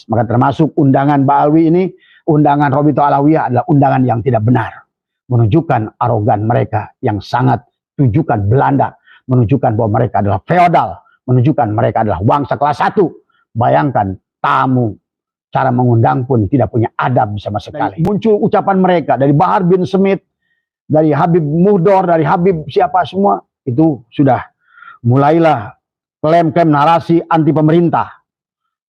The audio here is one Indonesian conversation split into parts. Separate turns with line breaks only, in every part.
tesis. Maka termasuk undangan Ba'alwi ini, undangan Robito Alawiyah adalah undangan yang tidak benar. Menunjukkan arogan mereka yang sangat, tunjukkan Belanda, menunjukkan bahwa mereka adalah feodal, menunjukkan mereka adalah bangsa kelas 1. Bayangkan tamu, cara mengundang pun tidak punya adab sama sekali. Muncul ucapan mereka dari Bahar bin Smith, dari Habib Muhdor, dari Habib siapa semua, itu sudah mulailah klaim-klaim narasi anti pemerintah.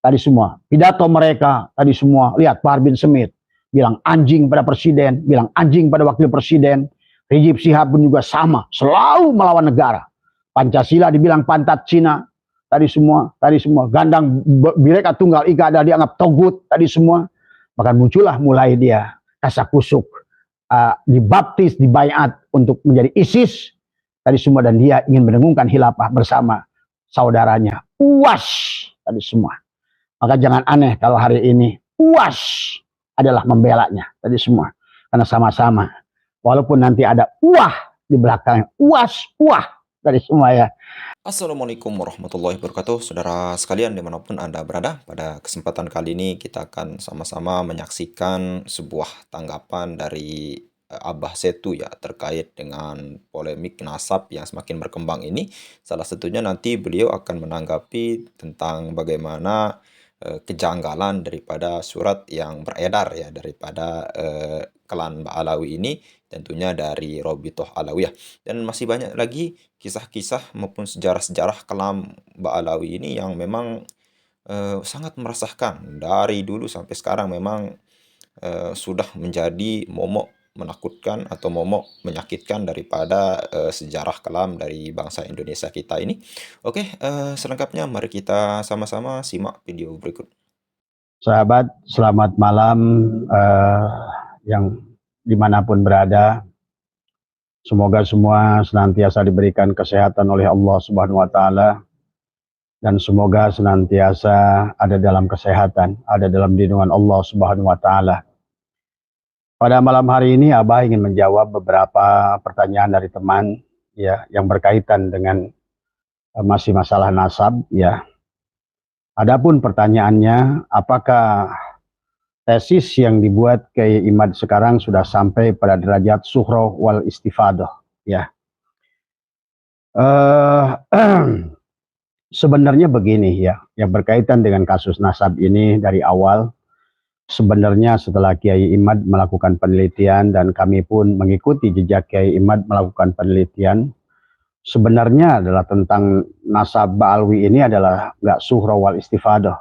Tadi semua, pidato mereka tadi semua, lihat Bahar bin Smith bilang anjing pada presiden, bilang anjing pada wakil presiden. Rizik Syihab pun juga sama, selalu melawan negara. Pancasila dibilang pantat Cina, tadi semua gandang Bhinneka Tunggal Ika adalah dianggap togut, tadi semua. Bahkan muncullah mulai dia kasakusuk, dibaptis, dibayat untuk menjadi ISIS, tadi semua, dan dia ingin mendengungkan khilafah bersama saudaranya UAS, tadi semua. Maka jangan aneh kalau hari ini UAS adalah membelanya, tadi semua, karena sama-sama. Walaupun nanti ada wah di belakangnya, UAS, wah, tadi semua ya.
Assalamualaikum warahmatullahi wabarakatuh, saudara sekalian dimanapun Anda berada. Pada kesempatan kali ini kita akan sama-sama menyaksikan sebuah tanggapan dari Abah Setu ya terkait dengan polemik nasab yang semakin berkembang ini. Salah satunya nanti beliau akan menanggapi tentang bagaimana kejanggalan daripada surat yang beredar ya daripada klan Ba'alawi ini, tentunya dari Robitoh Alawiyah. Dan masih banyak lagi kisah-kisah maupun sejarah-sejarah kelam Ba'alawi ini yang memang sangat meresahkan. Dari dulu sampai sekarang memang sudah menjadi momok menakutkan atau momok menyakitkan daripada sejarah kelam dari bangsa Indonesia kita ini. Oke, selengkapnya mari kita sama-sama simak video berikut.
Sahabat, selamat malam yang dimanapun berada. Semoga semua senantiasa diberikan kesehatan oleh Allah Subhanahu wa Ta'ala, dan semoga senantiasa ada dalam kesehatan, ada dalam lindungan Allah Subhanahu wa Ta'ala. Pada malam hari ini Abah ingin menjawab beberapa pertanyaan dari teman ya yang berkaitan dengan masih masalah nasab ya. Adapun pertanyaannya, apakah tesis yang dibuat Kiai Imad sekarang sudah sampai pada derajat suhroh wal istifadah ya. Sebenarnya begini ya, yang berkaitan dengan kasus nasab ini dari awal. Sebenarnya setelah Kiai Imad melakukan penelitian dan kami pun mengikuti jejak Kiai Imad melakukan penelitian, sebenarnya adalah tentang nasab Ba'alwi ini adalah nggak suhroh wal istifadah,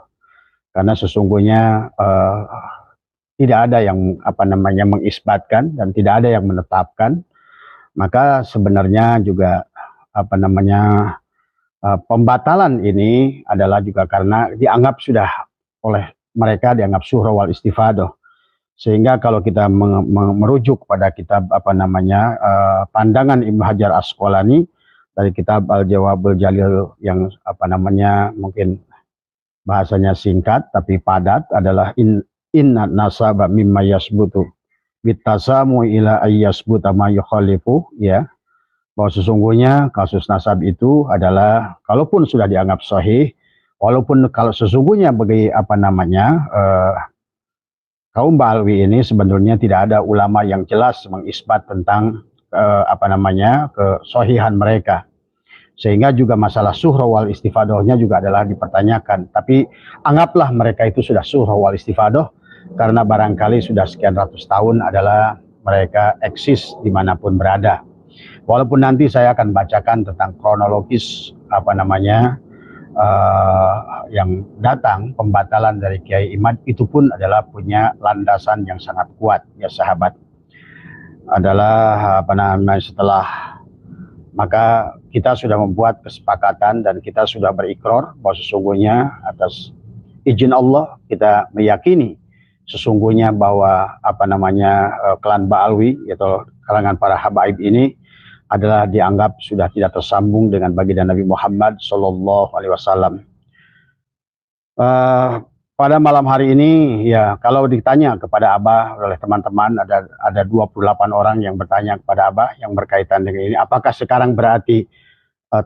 karena sesungguhnya tidak ada yang mengisbatkan dan tidak ada yang menetapkan. Maka sebenarnya juga pembatalan ini adalah juga karena dianggap sudah oleh mereka dianggap suhroh wal istifadah. Sehingga kalau kita merujuk pada kitab pandangan Ibnu Hajar Asqalani dari kitab Al-Jawabul Jalil yang mungkin bahasanya singkat tapi padat adalah inna nasaba mimma yasbutu bitasamu ila ayyasbuta ma yukhalifu ya, bahwa sesungguhnya kasus nasab itu adalah kalaupun sudah dianggap sahih, walaupun kalau sesungguhnya bagi kaum Ba'alwi ini sebenarnya tidak ada ulama yang jelas mengisbat tentang kesohihan mereka, sehingga juga masalah suhroh wal istifadahnya juga adalah dipertanyakan. Tapi anggaplah mereka itu sudah suhroh wal istifadah karena barangkali sudah sekian ratus tahun adalah mereka eksis dimanapun berada. Walaupun nanti saya akan bacakan tentang kronologis yang datang pembatalan dari Kiai Imad itu pun adalah punya landasan yang sangat kuat ya sahabat. Adalah setelah maka kita sudah membuat kesepakatan dan kita sudah berikrar bahwa sesungguhnya atas izin Allah kita meyakini sesungguhnya bahwa klan Ba'alwi atau kalangan para habaib ini adalah dianggap sudah tidak tersambung dengan baginda Nabi Muhammad Sallallahu Alaihi Wasallam. Pada malam hari ini ya, kalau ditanya kepada Abah oleh teman-teman, ada 28 orang yang bertanya kepada Abah yang berkaitan dengan ini, apakah sekarang berarti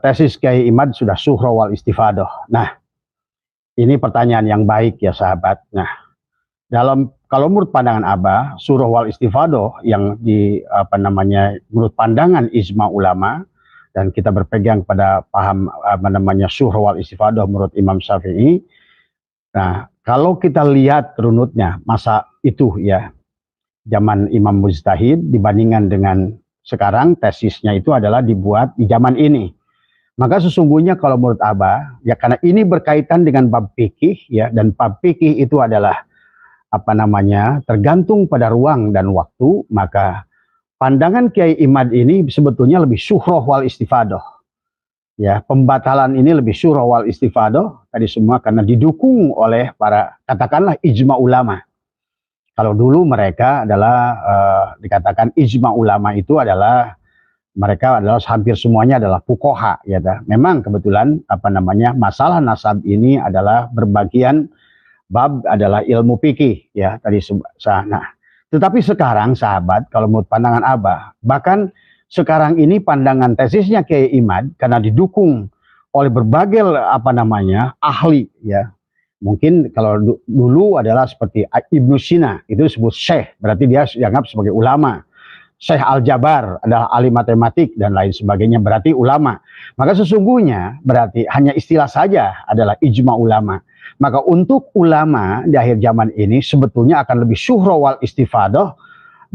tesis Kiai Imad sudah suhroh wal istifadah? Nah, ini pertanyaan yang baik ya sahabat. Nah, kalau menurut pandangan Abah, surah wal istifadoh yang menurut pandangan ijma ulama, dan kita berpegang pada paham surah wal istifadoh menurut Imam Syafi'i. Nah, kalau kita lihat runutnya masa itu ya, zaman Imam Mujtahid dibandingkan dengan sekarang, tesisnya itu adalah dibuat di zaman ini. Maka sesungguhnya kalau menurut Abah, ya karena ini berkaitan dengan bab fikih ya, dan bab fikih itu adalah tergantung pada ruang dan waktu, maka pandangan Kiai Imad ini sebetulnya lebih syuhroh wal istifadoh. Ya, pembatalan ini lebih syuhroh wal istifadoh tadi semua karena didukung oleh para katakanlah ijma ulama. Kalau dulu mereka adalah dikatakan ijma ulama itu adalah mereka adalah hampir semuanya adalah fuqaha ya. Memang kebetulan masalah nasab ini adalah berbagian bab adalah ilmu fikih ya tadi. Nah, tetapi sekarang sahabat kalau menurut pandangan Abah, bahkan sekarang ini pandangan tesisnya Kiai Imad karena didukung oleh berbagai ahli ya. Mungkin kalau dulu adalah seperti Ibnu Sina, itu disebut syekh, berarti dia dianggap sebagai ulama. Syekh Al-Jabar adalah ahli matematik dan lain sebagainya, berarti ulama. Maka sesungguhnya berarti hanya istilah saja adalah ijma ulama. Maka untuk ulama di akhir zaman ini sebetulnya akan lebih syuhra wal istifadah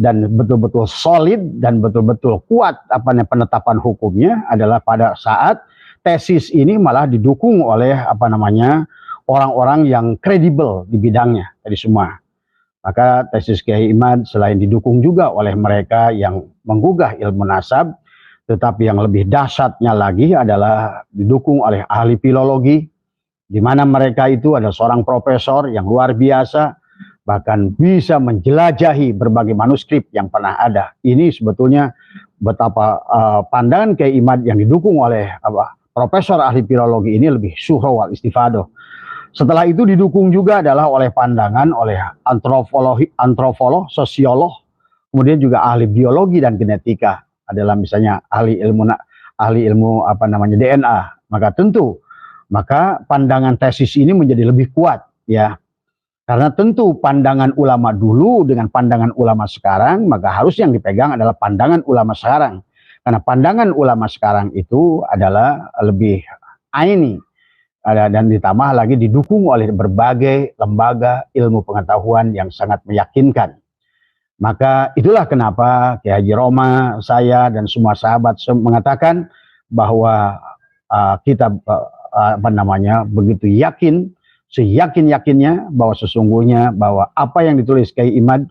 dan betul-betul solid dan betul-betul kuat penetapan hukumnya adalah pada saat tesis ini malah didukung oleh orang-orang yang kredibel di bidangnya tadi semua. Maka tesis Kiai Imad selain didukung juga oleh mereka yang menggugah ilmu nasab, tetapi yang lebih dahsyatnya lagi adalah didukung oleh ahli filologi, di mana mereka itu ada seorang profesor yang luar biasa, bahkan bisa menjelajahi berbagai manuskrip yang pernah ada. Ini sebetulnya betapa pandangan Kiai Imad yang didukung oleh profesor ahli filologi ini lebih syuhra wal istifadoh. Setelah itu didukung juga adalah oleh pandangan oleh antropolog, sosiolog, kemudian juga ahli biologi dan genetika, adalah misalnya ahli ilmu DNA. Maka pandangan tesis ini menjadi lebih kuat ya. Karena tentu pandangan ulama dulu dengan pandangan ulama sekarang, maka harus yang dipegang adalah pandangan ulama sekarang. Karena pandangan ulama sekarang itu adalah lebih aini. Dan ditambah lagi didukung oleh berbagai lembaga ilmu pengetahuan yang sangat meyakinkan. Maka itulah kenapa Kiai Haji Roma, saya dan semua sahabat mengatakan bahwa kita begitu yakin, seyakin-yakinnya bahwa sesungguhnya bahwa apa yang ditulis Kiai Imad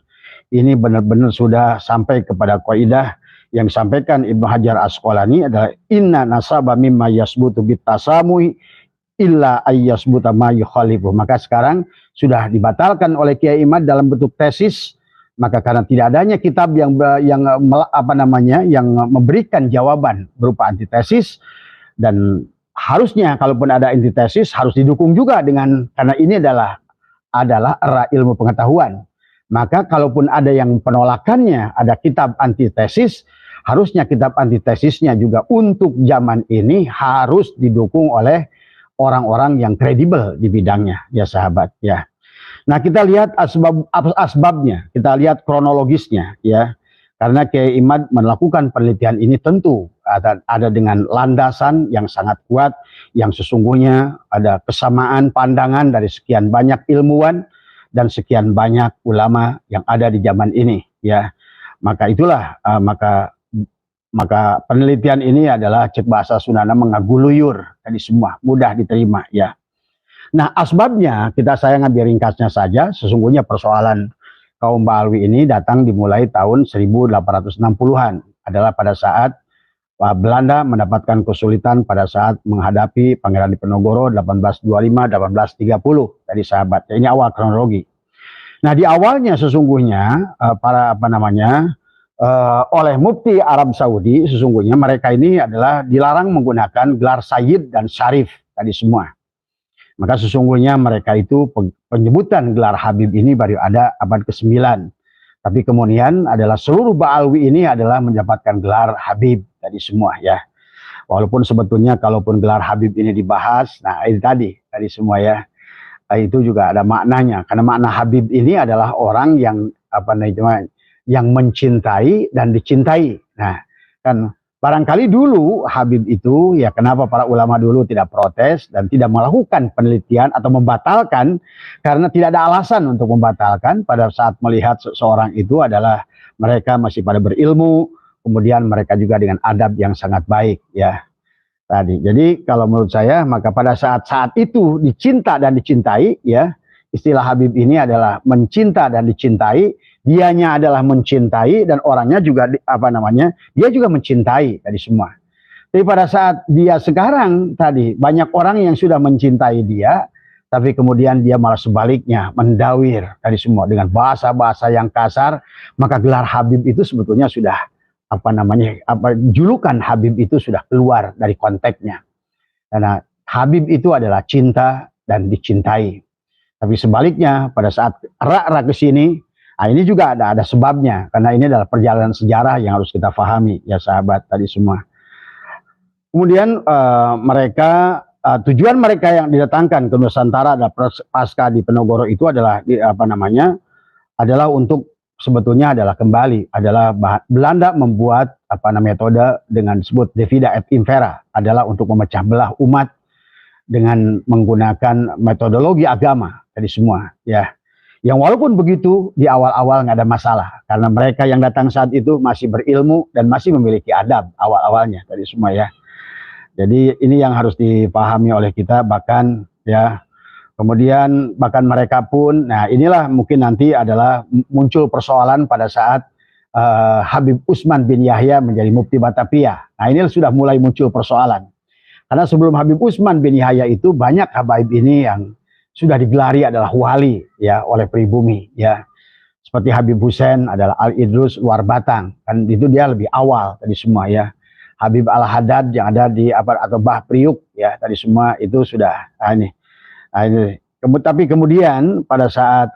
ini benar-benar sudah sampai kepada kaidah yang disampaikan Ibnu Hajar Asqalani adalah inna nasaba mimma yasbutu bitasamuhi illa ayyasbuta ma yukhalifu. Maka sekarang sudah dibatalkan oleh Kiai Imad dalam bentuk tesis, maka karena tidak adanya kitab yang memberikan jawaban berupa antitesis, dan harusnya kalaupun ada antitesis harus didukung juga dengan, karena ini adalah era ilmu pengetahuan. Maka kalaupun ada yang penolakannya, ada kitab antitesis, harusnya kitab antitesisnya juga untuk zaman ini harus didukung oleh orang-orang yang kredibel di bidangnya ya sahabat ya. Nah, kita lihat asbabnya, kita lihat kronologisnya ya. Karena Kiai Imad melakukan penelitian ini tentu ada dengan landasan yang sangat kuat, yang sesungguhnya ada kesamaan pandangan dari sekian banyak ilmuwan dan sekian banyak ulama yang ada di zaman ini ya. Maka itulah maka penelitian ini adalah cek bahasa Sundana mengaguluyur tadi semua, mudah diterima ya. Nah, asbabnya saya ngambil ringkasnya saja. Sesungguhnya persoalan kaum Ba'alwi ini datang dimulai tahun 1860-an, adalah pada saat Belanda mendapatkan kesulitan pada saat menghadapi Pangeran Diponegoro 1825-1830 tadi sahabat. Ini awal kronologi. Nah, di awalnya sesungguhnya oleh Mufti Arab Saudi, sesungguhnya mereka ini adalah dilarang menggunakan gelar Sayyid dan Syarif tadi semua. Maka sesungguhnya mereka itu penyebutan gelar Habib ini baru ada abad ke-9. Tapi kemudian adalah seluruh Ba'alwi ini adalah mendapatkan gelar Habib tadi semua ya. Walaupun sebetulnya kalaupun gelar Habib ini dibahas, nah ini tadi semua ya. itu juga ada maknanya. Karena makna Habib ini adalah orang yang yang mencintai dan dicintai. Nah, kan barangkali dulu Habib itu, ya kenapa para ulama dulu tidak protes dan tidak melakukan penelitian atau membatalkan, karena tidak ada alasan untuk membatalkan pada saat melihat seseorang itu adalah mereka masih pada berilmu, kemudian mereka juga dengan adab yang sangat baik, ya. Tadi. Jadi kalau menurut saya maka pada saat-saat itu dicinta dan dicintai, ya, istilah Habib ini adalah mencinta dan dicintai, dianya adalah mencintai dan orangnya juga dia juga mencintai tadi semua. Tapi pada saat dia sekarang tadi banyak orang yang sudah mencintai dia, tapi kemudian dia malah sebaliknya mendawir tadi semua dengan bahasa-bahasa yang kasar, maka gelar Habib itu sebetulnya sudah julukan Habib itu sudah keluar dari konteksnya. Karena Habib itu adalah cinta dan dicintai. Tapi sebaliknya pada saat rak ke sini, ini juga ada sebabnya, karena ini adalah perjalanan sejarah yang harus kita pahami, ya sahabat tadi semua. Kemudian tujuan mereka yang didatangkan ke Nusantara adalah pasca di Penogoro itu adalah adalah untuk sebetulnya adalah kembali Belanda membuat metode dengan disebut divida et impera, adalah untuk memecah belah umat dengan menggunakan metodologi agama tadi semua, ya. Yang walaupun begitu di awal-awal nggak ada masalah karena mereka yang datang saat itu masih berilmu dan masih memiliki adab awal-awalnya tadi semua, ya. Jadi ini yang harus dipahami oleh kita, bahkan ya. Kemudian bahkan mereka pun, nah inilah mungkin nanti adalah muncul persoalan pada saat Habib Utsman bin Yahya menjadi Mufti Batavia. Nah ini sudah mulai muncul persoalan. Karena sebelum Habib Utsman bin Yahya itu banyak habaib ini yang sudah digelari adalah wali, ya, oleh pribumi, ya. Seperti Habib Hussein adalah Al-Idrus Luar Batang, kan itu dia lebih awal tadi semua, ya. Habib Al-Haddad yang ada di atau Bah Priuk, ya, tadi semua itu sudah tapi kemudian pada saat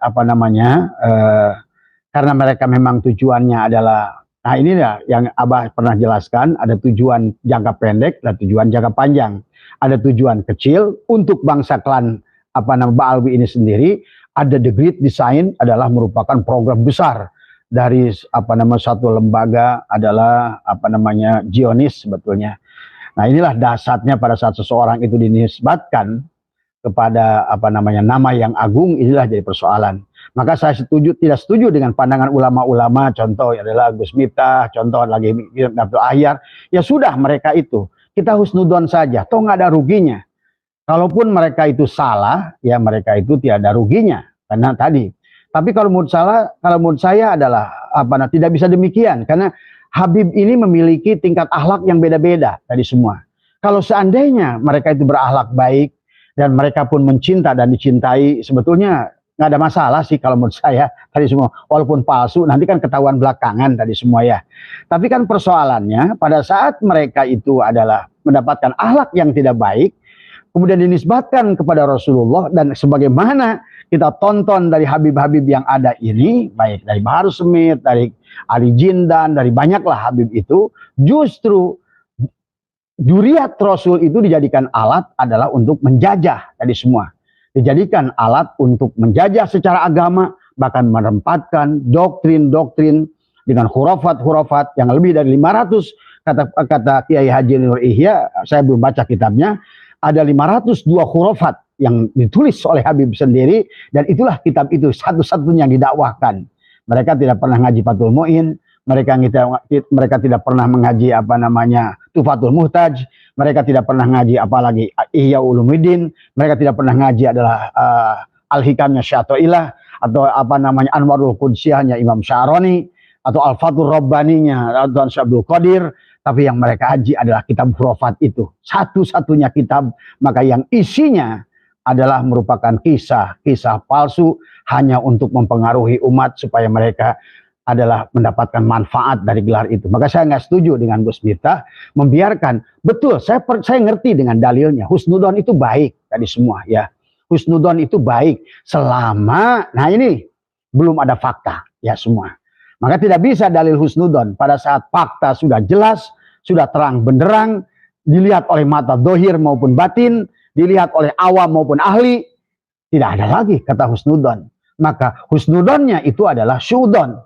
karena mereka memang tujuannya adalah, nah ini ya yang Abah pernah jelaskan, ada tujuan jangka pendek dan tujuan jangka panjang. Ada tujuan kecil untuk bangsa klan Ba'alwi ini sendiri, ada The Great Design adalah merupakan program besar dari satu lembaga adalah Zionis sebetulnya. Nah inilah dasarnya pada saat seseorang itu dinisbatkan kepada nama yang agung, inilah jadi persoalan. Maka saya tidak setuju dengan pandangan ulama-ulama, contoh adalah Gus Miftah, contoh lagi Abdul Ahyar, ya sudah mereka itu, kita husnudon saja, toh nggak ada ruginya. Kalaupun mereka itu salah, ya mereka itu tidak ada ruginya, karena tadi. Tapi kalau menurut saya adalah tidak bisa demikian, karena Habib ini memiliki tingkat akhlak yang beda-beda tadi semua. Kalau seandainya mereka itu berakhlak baik, dan mereka pun mencinta dan dicintai, sebetulnya nggak ada masalah sih kalau menurut saya tadi semua. Walaupun palsu, nanti kan ketahuan belakangan tadi semua, ya. Tapi kan persoalannya pada saat mereka itu adalah mendapatkan akhlak yang tidak baik, kemudian dinisbatkan kepada Rasulullah, dan sebagaimana kita tonton dari Habib-Habib yang ada ini, baik dari Bahar Smith, dari Ali Jindan, dari banyaklah Habib itu, justru Dzurriyyat Rasul itu dijadikan alat adalah untuk menjajah tadi semua. Dijadikan alat untuk menjajah secara agama, bahkan menempatkan doktrin-doktrin dengan khurafat-khurafat yang lebih dari 500 kata Kiai Haji Nur Ihya, saya belum baca kitabnya, ada 502 khurafat yang ditulis oleh Habib sendiri, dan itulah kitab itu satu-satunya yang didakwahkan. Mereka tidak pernah ngaji Fathul Mu'in, mereka tidak pernah mengaji Tufatul Muhtaj, mereka tidak pernah ngaji apalagi Ihya Ulumuddin, mereka tidak pernah ngaji adalah Al-Hikamnya Syato'ilah, atau Anwarul Qudsiyahnya Imam Sya'roni, atau Al-Fathur Rabbaninya Tuan Syabdul Qadir. Tapi yang mereka kaji adalah kitab khurafat itu, satu-satunya kitab, maka yang isinya adalah merupakan kisah palsu hanya untuk mempengaruhi umat supaya mereka adalah mendapatkan manfaat dari gelar itu. Maka saya nggak setuju dengan Gus Miftah membiarkan. Betul, saya ngerti dengan dalilnya. Husnudon itu baik tadi semua, ya. Husnudon itu baik selama, nah ini belum ada fakta, ya semua. Maka tidak bisa dalil husnudon pada saat fakta sudah jelas, sudah terang benderang, dilihat oleh mata dohir maupun batin, dilihat oleh awam maupun ahli. Tidak ada lagi kata husnudon. Maka husnudonnya itu adalah syudon.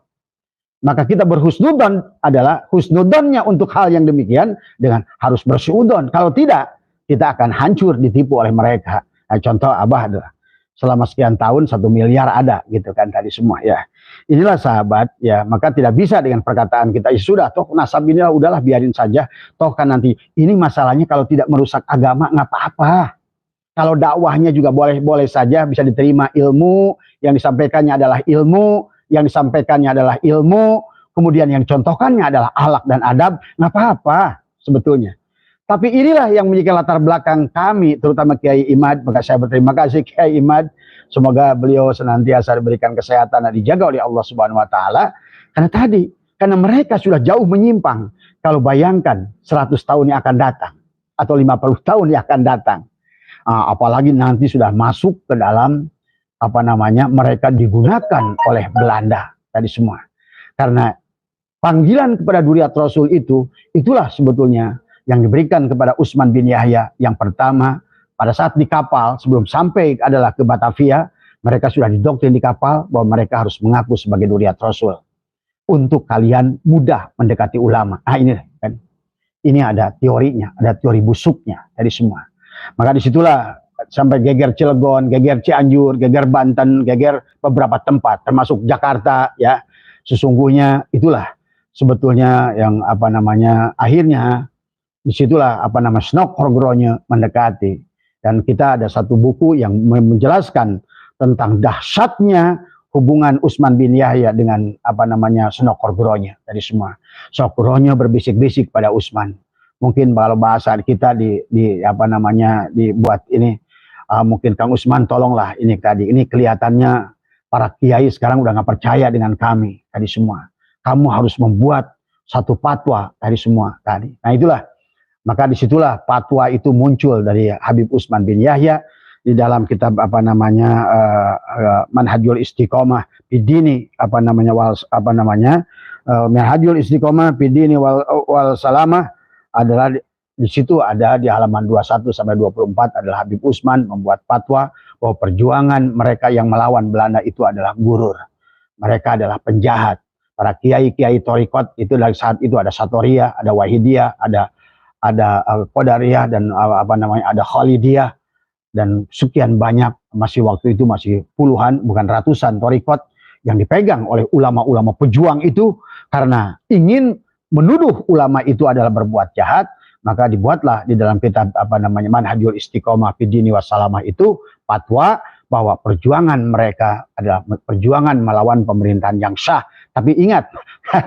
Maka kita berhusnudon adalah husnudonnya untuk hal yang demikian dengan harus bersyudon. Kalau tidak, kita akan hancur ditipu oleh mereka. Nah, contoh Abah adalah selama sekian tahun 1 miliar ada gitu kan tadi semua ya. Inilah sahabat ya, maka tidak bisa dengan perkataan kita ya sudah toh nasab ini udahlah biarin saja, toh kan nanti ini masalahnya kalau tidak merusak agama nggak apa-apa. Kalau dakwahnya juga boleh-boleh saja bisa diterima, ilmu yang disampaikannya adalah ilmu, yang disampaikannya adalah ilmu, kemudian yang contohkannya adalah akhlak dan adab, nggak apa-apa sebetulnya. Tapi inilah yang menjadi latar belakang kami, terutama Kiai Imad. Maka saya berterima kasih Kiai Imad. Semoga beliau senantiasa diberikan kesehatan dan dijaga oleh Allah Subhanahu Wa Taala. Karena mereka sudah jauh menyimpang. Kalau bayangkan 100 tahun yang akan datang atau 50 tahun yang akan datang, apalagi nanti sudah masuk ke dalam mereka digunakan oleh Belanda tadi semua. Karena panggilan kepada Duriat Rasul itulah sebetulnya yang diberikan kepada Utsman bin Yahya. Yang pertama, pada saat di kapal sebelum sampai adalah ke Batavia, mereka sudah didoktrin di kapal bahwa mereka harus mengaku sebagai Duriat Rasul untuk kalian mudah mendekati ulama. Ini kan, ini ada teorinya, ada teori busuknya dari semua. Maka disitulah sampai geger Cilegon, geger Cianjur, geger Banten, geger beberapa tempat termasuk Jakarta ya. Sesungguhnya itulah sebetulnya yang akhirnya disitulah Snok Horgronya mendekati. Dan kita ada satu buku yang menjelaskan tentang dahsyatnya hubungan Utsman bin Yahya dengan Snok Horgronya tadi semua. Snok Horgronya berbisik-bisik pada Utsman. Mungkin kalau bahasa kita dibuat ini, mungkin Kang Utsman tolonglah ini tadi. Ini kelihatannya para kiai sekarang udah nggak percaya dengan kami tadi semua. Kamu harus membuat satu fatwa tadi semua tadi. Nah itulah. Maka disitulah fatwa itu muncul dari Habib Utsman bin Yahya di dalam kitab Manhajul Istiqomah Bidini Manhajul Istiqomah Bidini wal Salamah adalah di situ ada di halaman 21 sampai 24 adalah Habib Utsman membuat fatwa bahwa perjuangan mereka yang melawan Belanda itu adalah gurur. Mereka adalah penjahat. Para kiai-kiai Torikot itu dari saat itu ada Satoriyah, ada Wahidiyah, ada Qadariyah dan ada Khalidiyah dan sekian banyak, masih waktu itu masih puluhan bukan ratusan torikot yang dipegang oleh ulama-ulama pejuang itu karena ingin menuduh ulama itu adalah berbuat jahat. Maka dibuatlah di dalam kitab Manhajul Istiqomah Fid Dini Wassalamah itu fatwa bahwa perjuangan mereka adalah perjuangan melawan pemerintahan yang sah. Tapi ingat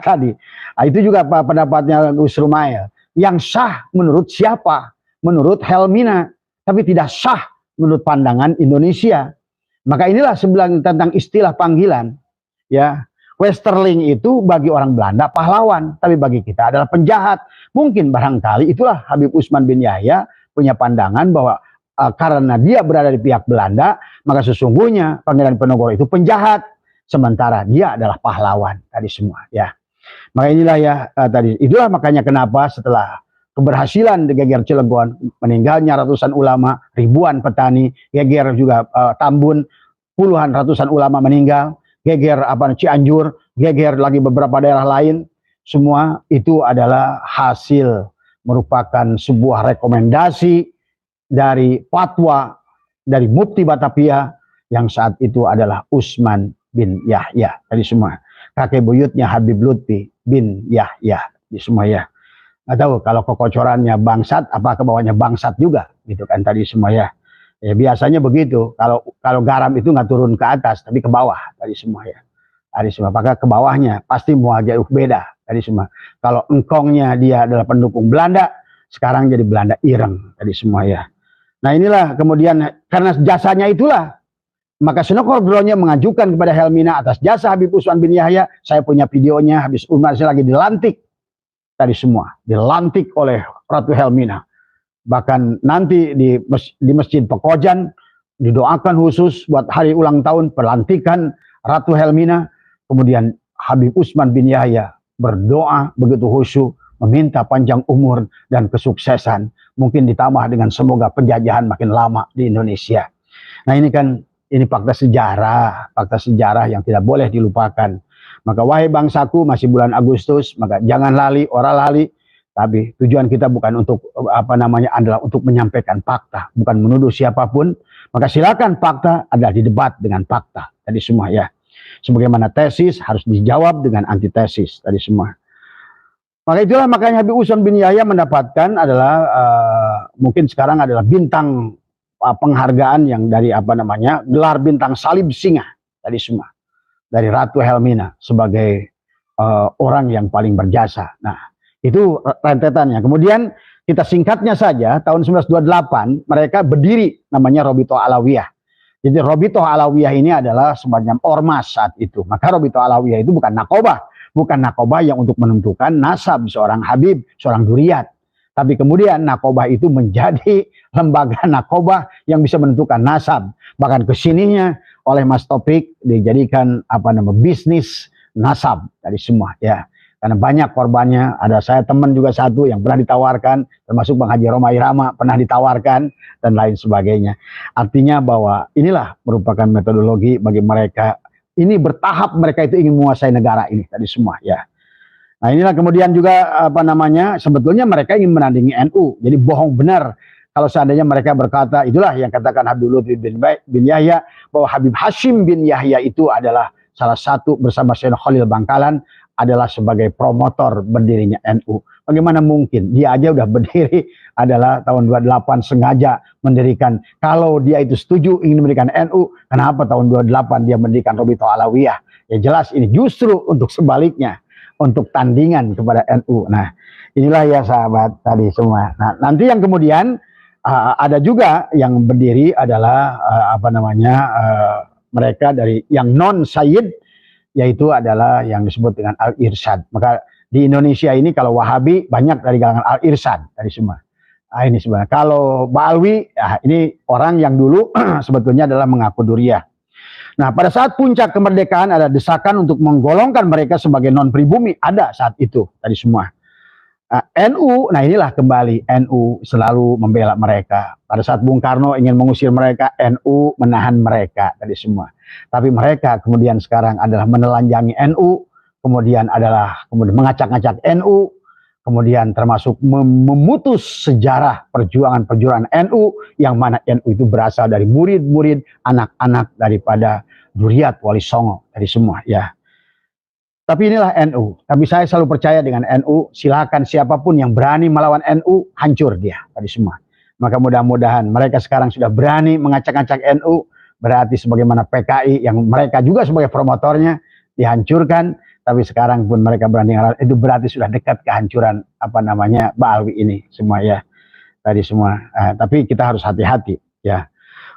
tadi itu juga pendapatnya Gus Rumail. Yang sah menurut siapa? Menurut Helmina, tapi tidak sah menurut pandangan Indonesia. Maka inilah sebelah tentang istilah panggilan. Ya, Westerling itu bagi orang Belanda pahlawan, tapi bagi kita adalah penjahat. Mungkin barangkali itulah Habib Utsman bin Yahya punya pandangan bahwa karena dia berada di pihak Belanda, maka sesungguhnya Pangeran Diponegoro itu penjahat, sementara dia adalah pahlawan tadi semua. Ya. Maka inilah ya tadi, itulah makanya kenapa setelah keberhasilan di geger Cilegon, meninggalnya ratusan ulama, ribuan petani, geger juga Tambun, puluhan ratusan ulama meninggal, geger Cianjur, geger lagi beberapa daerah lain, semua itu adalah hasil merupakan sebuah rekomendasi dari fatwa dari Mufti Batavia yang saat itu adalah Utsman bin Yahya tadi semua. Kakek buyutnya Habib Lutfi bin Yahya di semua ya. Nggak tahu kalau kekocorannya bangsat, apa ke bawahnya bangsat juga gitu kan tadi semua ya. Ya biasanya begitu. Kalau garam itu nggak turun ke atas tapi ke bawah tadi semua ya. Tadi semua. Maka ke bawahnya pasti mau jauh beda tadi semua. Kalau engkongnya dia adalah pendukung Belanda, sekarang jadi Belanda ireng tadi semua ya. Nah inilah kemudian karena jasanya itulah. Maka Snok Horgronya mengajukan kepada Helmina atas jasa Habib Utsman bin Yahya. Saya punya videonya, habis Umar saya lagi dilantik. Tadi semua, dilantik oleh Ratu Helmina. Bahkan nanti di Masjid Pekojan, didoakan khusus buat hari ulang tahun pelantikan Ratu Helmina. Kemudian Habib Utsman bin Yahya berdoa begitu khusyuk, meminta panjang umur dan kesuksesan. Mungkin ditambah dengan semoga penjajahan makin lama di Indonesia. Nah ini kan Ini fakta sejarah yang tidak boleh dilupakan. Maka wahai bangsaku, masih bulan Agustus, maka jangan lali, ora lali. Tapi tujuan kita bukan untuk adalah untuk menyampaikan fakta, bukan menuduh siapapun. Maka silakan fakta adalah didebat dengan fakta tadi semua ya. Sebagaimana tesis harus dijawab dengan antitesis tadi semua. Maka itulah makanya Habib Usman bin Yahya mendapatkan adalah mungkin sekarang adalah bintang penghargaan yang dari gelar bintang salib singa tadi semua dari Ratu Helmina sebagai orang yang paling berjasa. Nah, itu rentetannya. Kemudian kita singkatnya saja, tahun 1928 mereka berdiri namanya Robitoh Alawiyah. Jadi Robitoh Alawiyah ini adalah semacam ormas saat itu. Maka Robitoh Alawiyah itu bukan nakobah yang untuk menentukan nasab seorang Habib, seorang Duriyat. Tapi kemudian nakobah itu menjadi lembaga nakobah yang bisa menentukan nasab. Bahkan kesininya oleh Mas Topik dijadikan bisnis nasab dari semua ya. Karena banyak korbannya, ada saya teman juga satu yang pernah ditawarkan, termasuk Bang Haji Roma Irama pernah ditawarkan, dan lain sebagainya. Artinya bahwa inilah merupakan metodologi bagi mereka, ini bertahap mereka itu ingin menguasai negara ini, tadi semua ya. Nah inilah kemudian juga sebetulnya mereka ingin menandingi NU, jadi bohong benar kalau seandainya mereka berkata, itulah yang katakan Habib Lutfi bin Yahya, bahwa Habib Hashim bin Yahya itu adalah salah satu bersama Sayyidina Khalil Bangkalan, adalah sebagai promotor berdirinya NU. Bagaimana mungkin? Dia aja udah berdiri adalah tahun 28 sengaja mendirikan. Kalau dia itu setuju ingin mendirikan NU, kenapa tahun 28 dia mendirikan Robitoh Alawiyah? Ya jelas ini justru untuk sebaliknya, untuk tandingan kepada NU. Nah, inilah ya sahabat tadi semua. Nah, nanti yang kemudian ada juga yang berdiri adalah mereka dari yang non Sayyid, yaitu adalah yang disebut dengan Al-Irsyad. Maka di Indonesia ini kalau Wahabi banyak dari kalangan Al-Irsyad dari semua. Nah, ini sebenarnya. Kalau Ba'alwi, ya, ini orang yang dulu sebetulnya adalah mengaku Duriyah. Nah, pada saat puncak kemerdekaan ada desakan untuk menggolongkan mereka sebagai non pribumi, ada saat itu tadi semua. NU, nah inilah kembali NU selalu membela mereka. Pada saat Bung Karno ingin mengusir mereka, NU menahan mereka tadi semua. Tapi mereka kemudian sekarang adalah menelanjangi NU, kemudian mengacak-ngacak NU, kemudian termasuk memutus sejarah perjuangan NU, yang mana NU itu berasal dari murid-murid, anak-anak daripada Duriyat Wali Songo dari semua ya. Tapi inilah NU. Tapi saya selalu percaya dengan NU. Silakan siapapun yang berani melawan NU, hancur dia tadi semua. Maka mudah-mudahan mereka sekarang sudah berani mengacak-ngacak NU. Berarti sebagaimana PKI yang mereka juga sebagai promotornya dihancurkan. Tapi sekarang pun mereka berani, itu berarti sudah dekat kehancuran Ba'alwi ini semua ya. Tadi semua. Tapi kita harus hati-hati ya.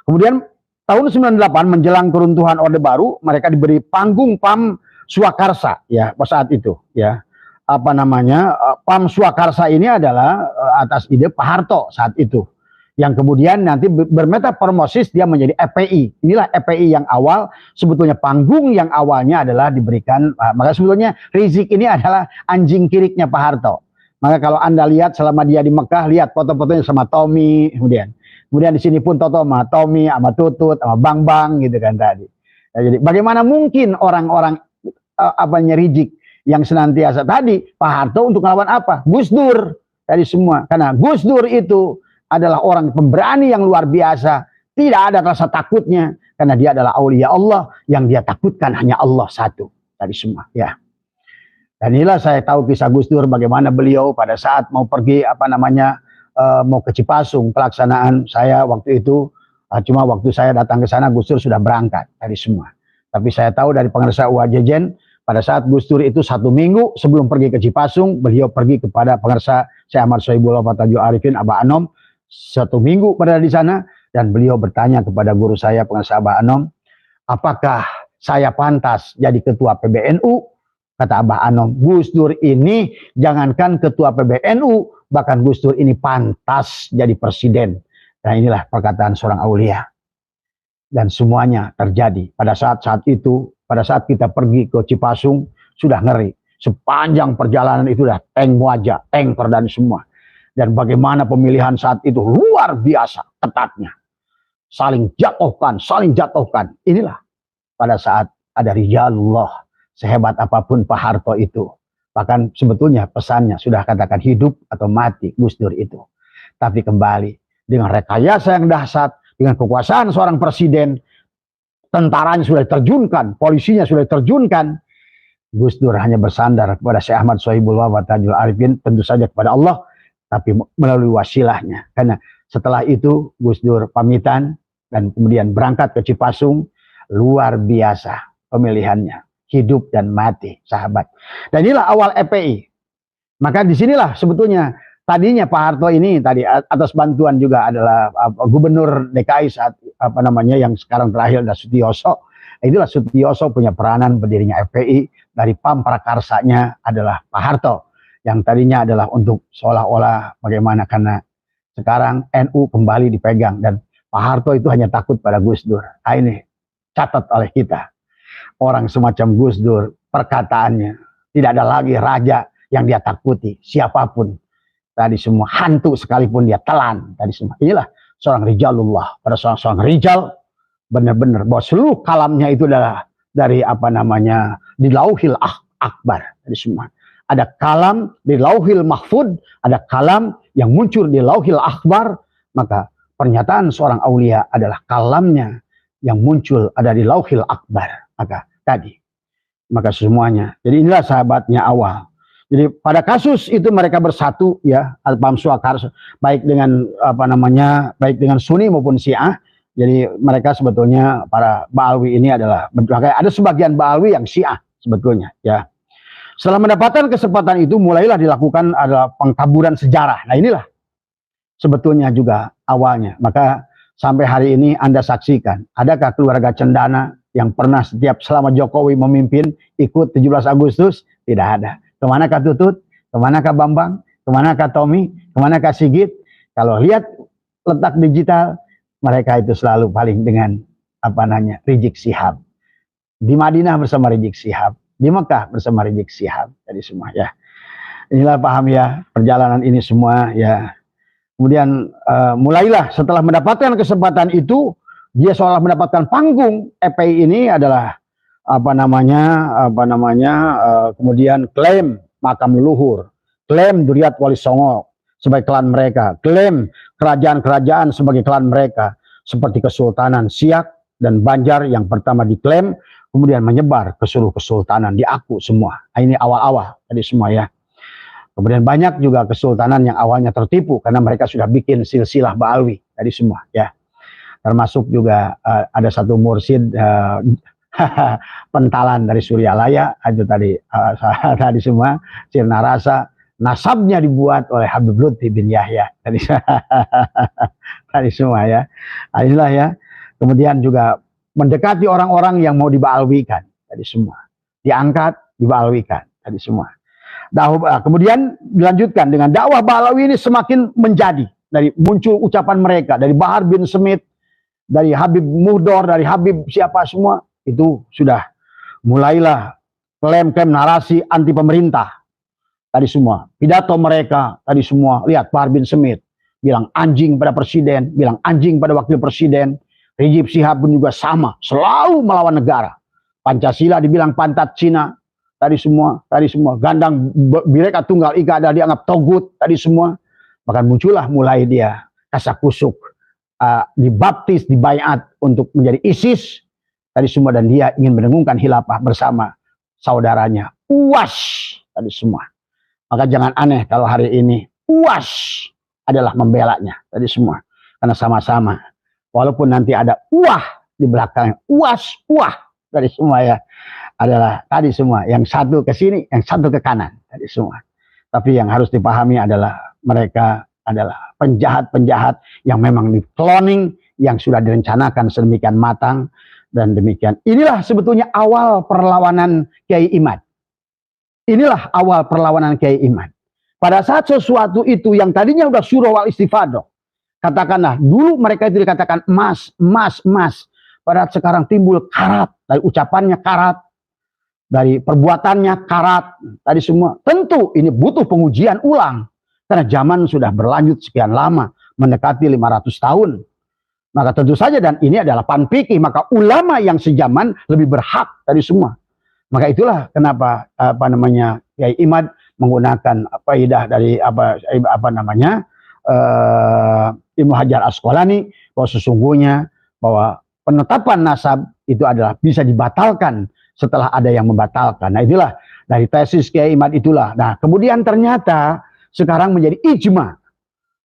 Kemudian tahun 98 menjelang keruntuhan Orde Baru, mereka diberi panggung PAM Swakarsa ya saat itu ya. PAM Swakarsa ini adalah atas ide Pak Harto saat itu, yang kemudian nanti bermetamorfosis dia menjadi EPI. Inilah EPI yang awal, sebetulnya panggung yang awalnya adalah diberikan, maka sebetulnya Rizik ini adalah anjing kiriknya Pak Harto. Maka kalau Anda lihat selama dia di Mekah, lihat foto-fotonya sama Tommy, kemudian di sini pun Toto sama Tommy, sama Tutut, sama Bang gitu kan tadi. Ya, jadi bagaimana mungkin orang-orang Rizik yang senantiasa tadi Pak Harto untuk melawan apa? Gus Dur tadi semua. Karena Gus Dur itu adalah orang pemberani yang luar biasa, tidak ada rasa takutnya karena dia adalah aulia Allah, yang dia takutkan hanya Allah satu tadi semua ya. Dan inilah saya tahu kisah Gus Dur, bagaimana beliau pada saat mau pergi mau ke Cipasung, pelaksanaan saya waktu itu cuma waktu saya datang ke sana Gus Dur sudah berangkat tadi semua. Tapi saya tahu dari pengarsa Uwajejen, pada saat Gus Dur itu 1 minggu sebelum pergi ke Cipasung, beliau pergi kepada pengarsa Syekh Ahmad Sohibullah Fataju Arifin Abah Anom, 1 minggu berada di sana, dan beliau bertanya kepada guru saya pengarsa Abah Anom, apakah saya pantas jadi ketua PBNU? Kata Abah Anom, Gus Dur ini jangankan ketua PBNU, bahkan Gus Dur ini pantas jadi presiden. Nah inilah perkataan seorang aulia. Dan semuanya terjadi pada saat itu. Pada saat kita pergi ke Cipasung, sudah ngeri. Sepanjang perjalanan itu sudah tank wajah, tanker dan semua. Dan bagaimana pemilihan saat itu luar biasa ketatnya. saling jatuhkan, saling jatuhkan. Inilah pada saat ada rijalullah, sehebat apapun Pak Harto itu. Bahkan sebetulnya pesannya sudah katakan hidup atau mati Gus Dur itu. Tapi kembali dengan rekayasa yang dahsyat, dengan kekuasaan seorang presiden, tentaranya sudah diterjunkan, polisinya sudah diterjunkan. Gus Dur hanya bersandar kepada Syekh Ahmad Sohibul Wafat Tajul Arifin, tentu saja kepada Allah, tapi melalui wasilahnya. Karena setelah itu Gus Dur pamitan dan kemudian berangkat ke Cipasung. Luar biasa pemilihannya, hidup dan mati, sahabat. Dan inilah awal FPI. Maka disinilah sebetulnya tadinya Pak Harto ini tadi atas bantuan juga adalah Gubernur DKI saat yang sekarang terakhir adalah Sutioso. Itulah Sutioso punya peranan berdirinya FPI. Dari PAM prakarsanya adalah Pak Harto, yang tadinya adalah untuk seolah-olah bagaimana, karena sekarang NU kembali dipegang dan Pak Harto itu hanya takut pada Gus Dur. Nah, ini catat oleh kita, orang semacam Gus Dur perkataannya tidak ada lagi raja yang dia takuti, siapapun tadi semua, hantu sekalipun dia telan tadi semua. Inilah seorang rijalullah, pada seorang rijal benar-benar bahwa seluruh kalamnya itu adalah dari di lauhil akbar tadi semua. Ada kalam di lauhil mahfud, ada kalam yang muncul di lauhil akbar. Maka pernyataan seorang aulia adalah kalamnya yang muncul ada di lauhil akbar. Maka semuanya. Jadi inilah sahabatnya awal. Jadi pada kasus itu mereka bersatu ya, Al-Pam Swakarsa, baik dengan baik dengan Sunni maupun Syiah. Jadi mereka sebetulnya para Ba'alwi ini adalah ada sebagian Ba'alwi yang Syiah sebetulnya ya. Setelah mendapatkan kesempatan itu mulailah dilakukan adalah pengkaburan sejarah. Nah, inilah sebetulnya juga awalnya. Maka sampai hari ini Anda saksikan, adakah keluarga Cendana yang pernah selama Jokowi memimpin ikut 17 Agustus? Tidak ada. Kemanakah Tutut? Kemanakah Bambang? Kemanakah Tommy? Kemanakah Sigit? Kalau lihat letak digital, mereka itu selalu paling dengan Rizik Syihab. Di Madinah bersama Rizik Syihab, di Mekah bersama Rizik Syihab, tadi semua ya. Inilah paham ya perjalanan ini semua ya. Kemudian mulailah setelah mendapatkan kesempatan itu, dia seolah mendapatkan panggung. FPI ini adalah kemudian klaim makam leluhur, klaim Duriat Wali Songo sebagai klan mereka, klaim kerajaan-kerajaan sebagai klan mereka, seperti Kesultanan Siak dan Banjar yang pertama diklaim, kemudian menyebar ke seluruh kesultanan, diaku semua. Ini awal-awal tadi semua ya. Kemudian banyak juga kesultanan yang awalnya tertipu karena mereka sudah bikin silsilah Ba'alwi tadi semua ya. Termasuk juga ada satu mursyid pentalan dari Suryalaya itu tadi semua, Sirna Rasa. Nasabnya dibuat oleh Habib Lutfi bin Yahya tadi semua ya. Inilah ya. Kemudian juga mendekati orang-orang yang mau diba'alwikan tadi semua, diangkat, diba'alwikan tadi semua. Kemudian dilanjutkan dengan dakwah Ba'alawi ini semakin menjadi, dari muncul ucapan mereka dari Bahar bin Smith, dari Habib Muhdor, dari Habib siapa semua, itu sudah mulailah klaim-klaim narasi anti pemerintah. Tadi semua, pidato mereka, tadi semua, lihat Bahar bin Smith, bilang anjing pada presiden, bilang anjing pada wakil presiden. Rizik Syihab pun juga sama, selalu melawan negara. Pancasila dibilang pantat Cina, tadi semua, gandang Bhinneka Tunggal Ika ada dianggap togut, tadi semua. Bahkan muncullah mulai dia kasakusuk, dibaptis, dibayat untuk menjadi ISIS, tadi semua, dan dia ingin mendengungkan khilafah bersama saudaranya UAS, tadi semua. Maka jangan aneh kalau hari ini UAS adalah membelanya tadi semua. Karena sama-sama. Walaupun nanti ada di belakangnya. UAS tadi semua ya. Adalah tadi semua. Yang satu ke sini, yang satu ke kanan. Tadi semua. Tapi yang harus dipahami adalah mereka adalah penjahat-penjahat yang memang di cloning, yang sudah direncanakan sedemikian matang. Dan demikian. Inilah sebetulnya awal perlawanan Kiai Imad. Inilah awal perlawanan Kiai Imad. Pada saat sesuatu itu yang tadinya udah surah wal istifadah, katakanlah dulu mereka itu dikatakan emas. Padahal sekarang timbul karat, dari ucapannya karat, dari perbuatannya karat, tadi semua. Tentu ini butuh pengujian ulang, karena zaman sudah berlanjut sekian lama, mendekati 500 tahun. Maka tentu saja, dan ini adalah pan fikih, maka ulama yang sejaman lebih berhak dari semua. Maka itulah kenapa Kiai Imad menggunakan faidah dari Ibnu Hajar Asqalani, bahwa sesungguhnya bahwa penetapan nasab itu adalah bisa dibatalkan setelah ada yang membatalkan. Nah, itulah dari tesis Kiai Imad itulah. Nah, kemudian ternyata sekarang menjadi ijma.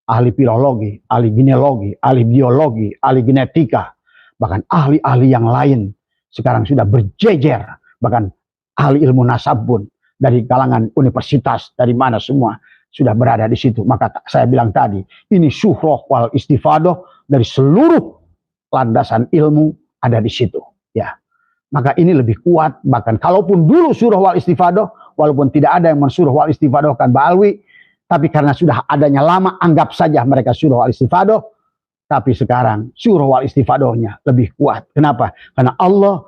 Ahli filologi, ahli genealogi, ahli biologi, ahli genetika, bahkan ahli-ahli yang lain sekarang sudah berjejer, bahkan ahli ilmu nasab pun dari kalangan universitas, dari mana semua sudah berada di situ. Maka saya bilang tadi, ini syuhroh wal istifadoh, dari seluruh landasan ilmu ada di situ. Ya, maka ini lebih kuat. Bahkan kalaupun dulu syuhroh wal istifadoh, walaupun tidak ada yang mensyuhroh wal istifadohkan Ba'alwi, tapi karena sudah adanya lama, anggap saja mereka syuhroh wal istifadoh. Tapi sekarang syuhroh wal istifadohnya lebih kuat. Kenapa? Karena Allah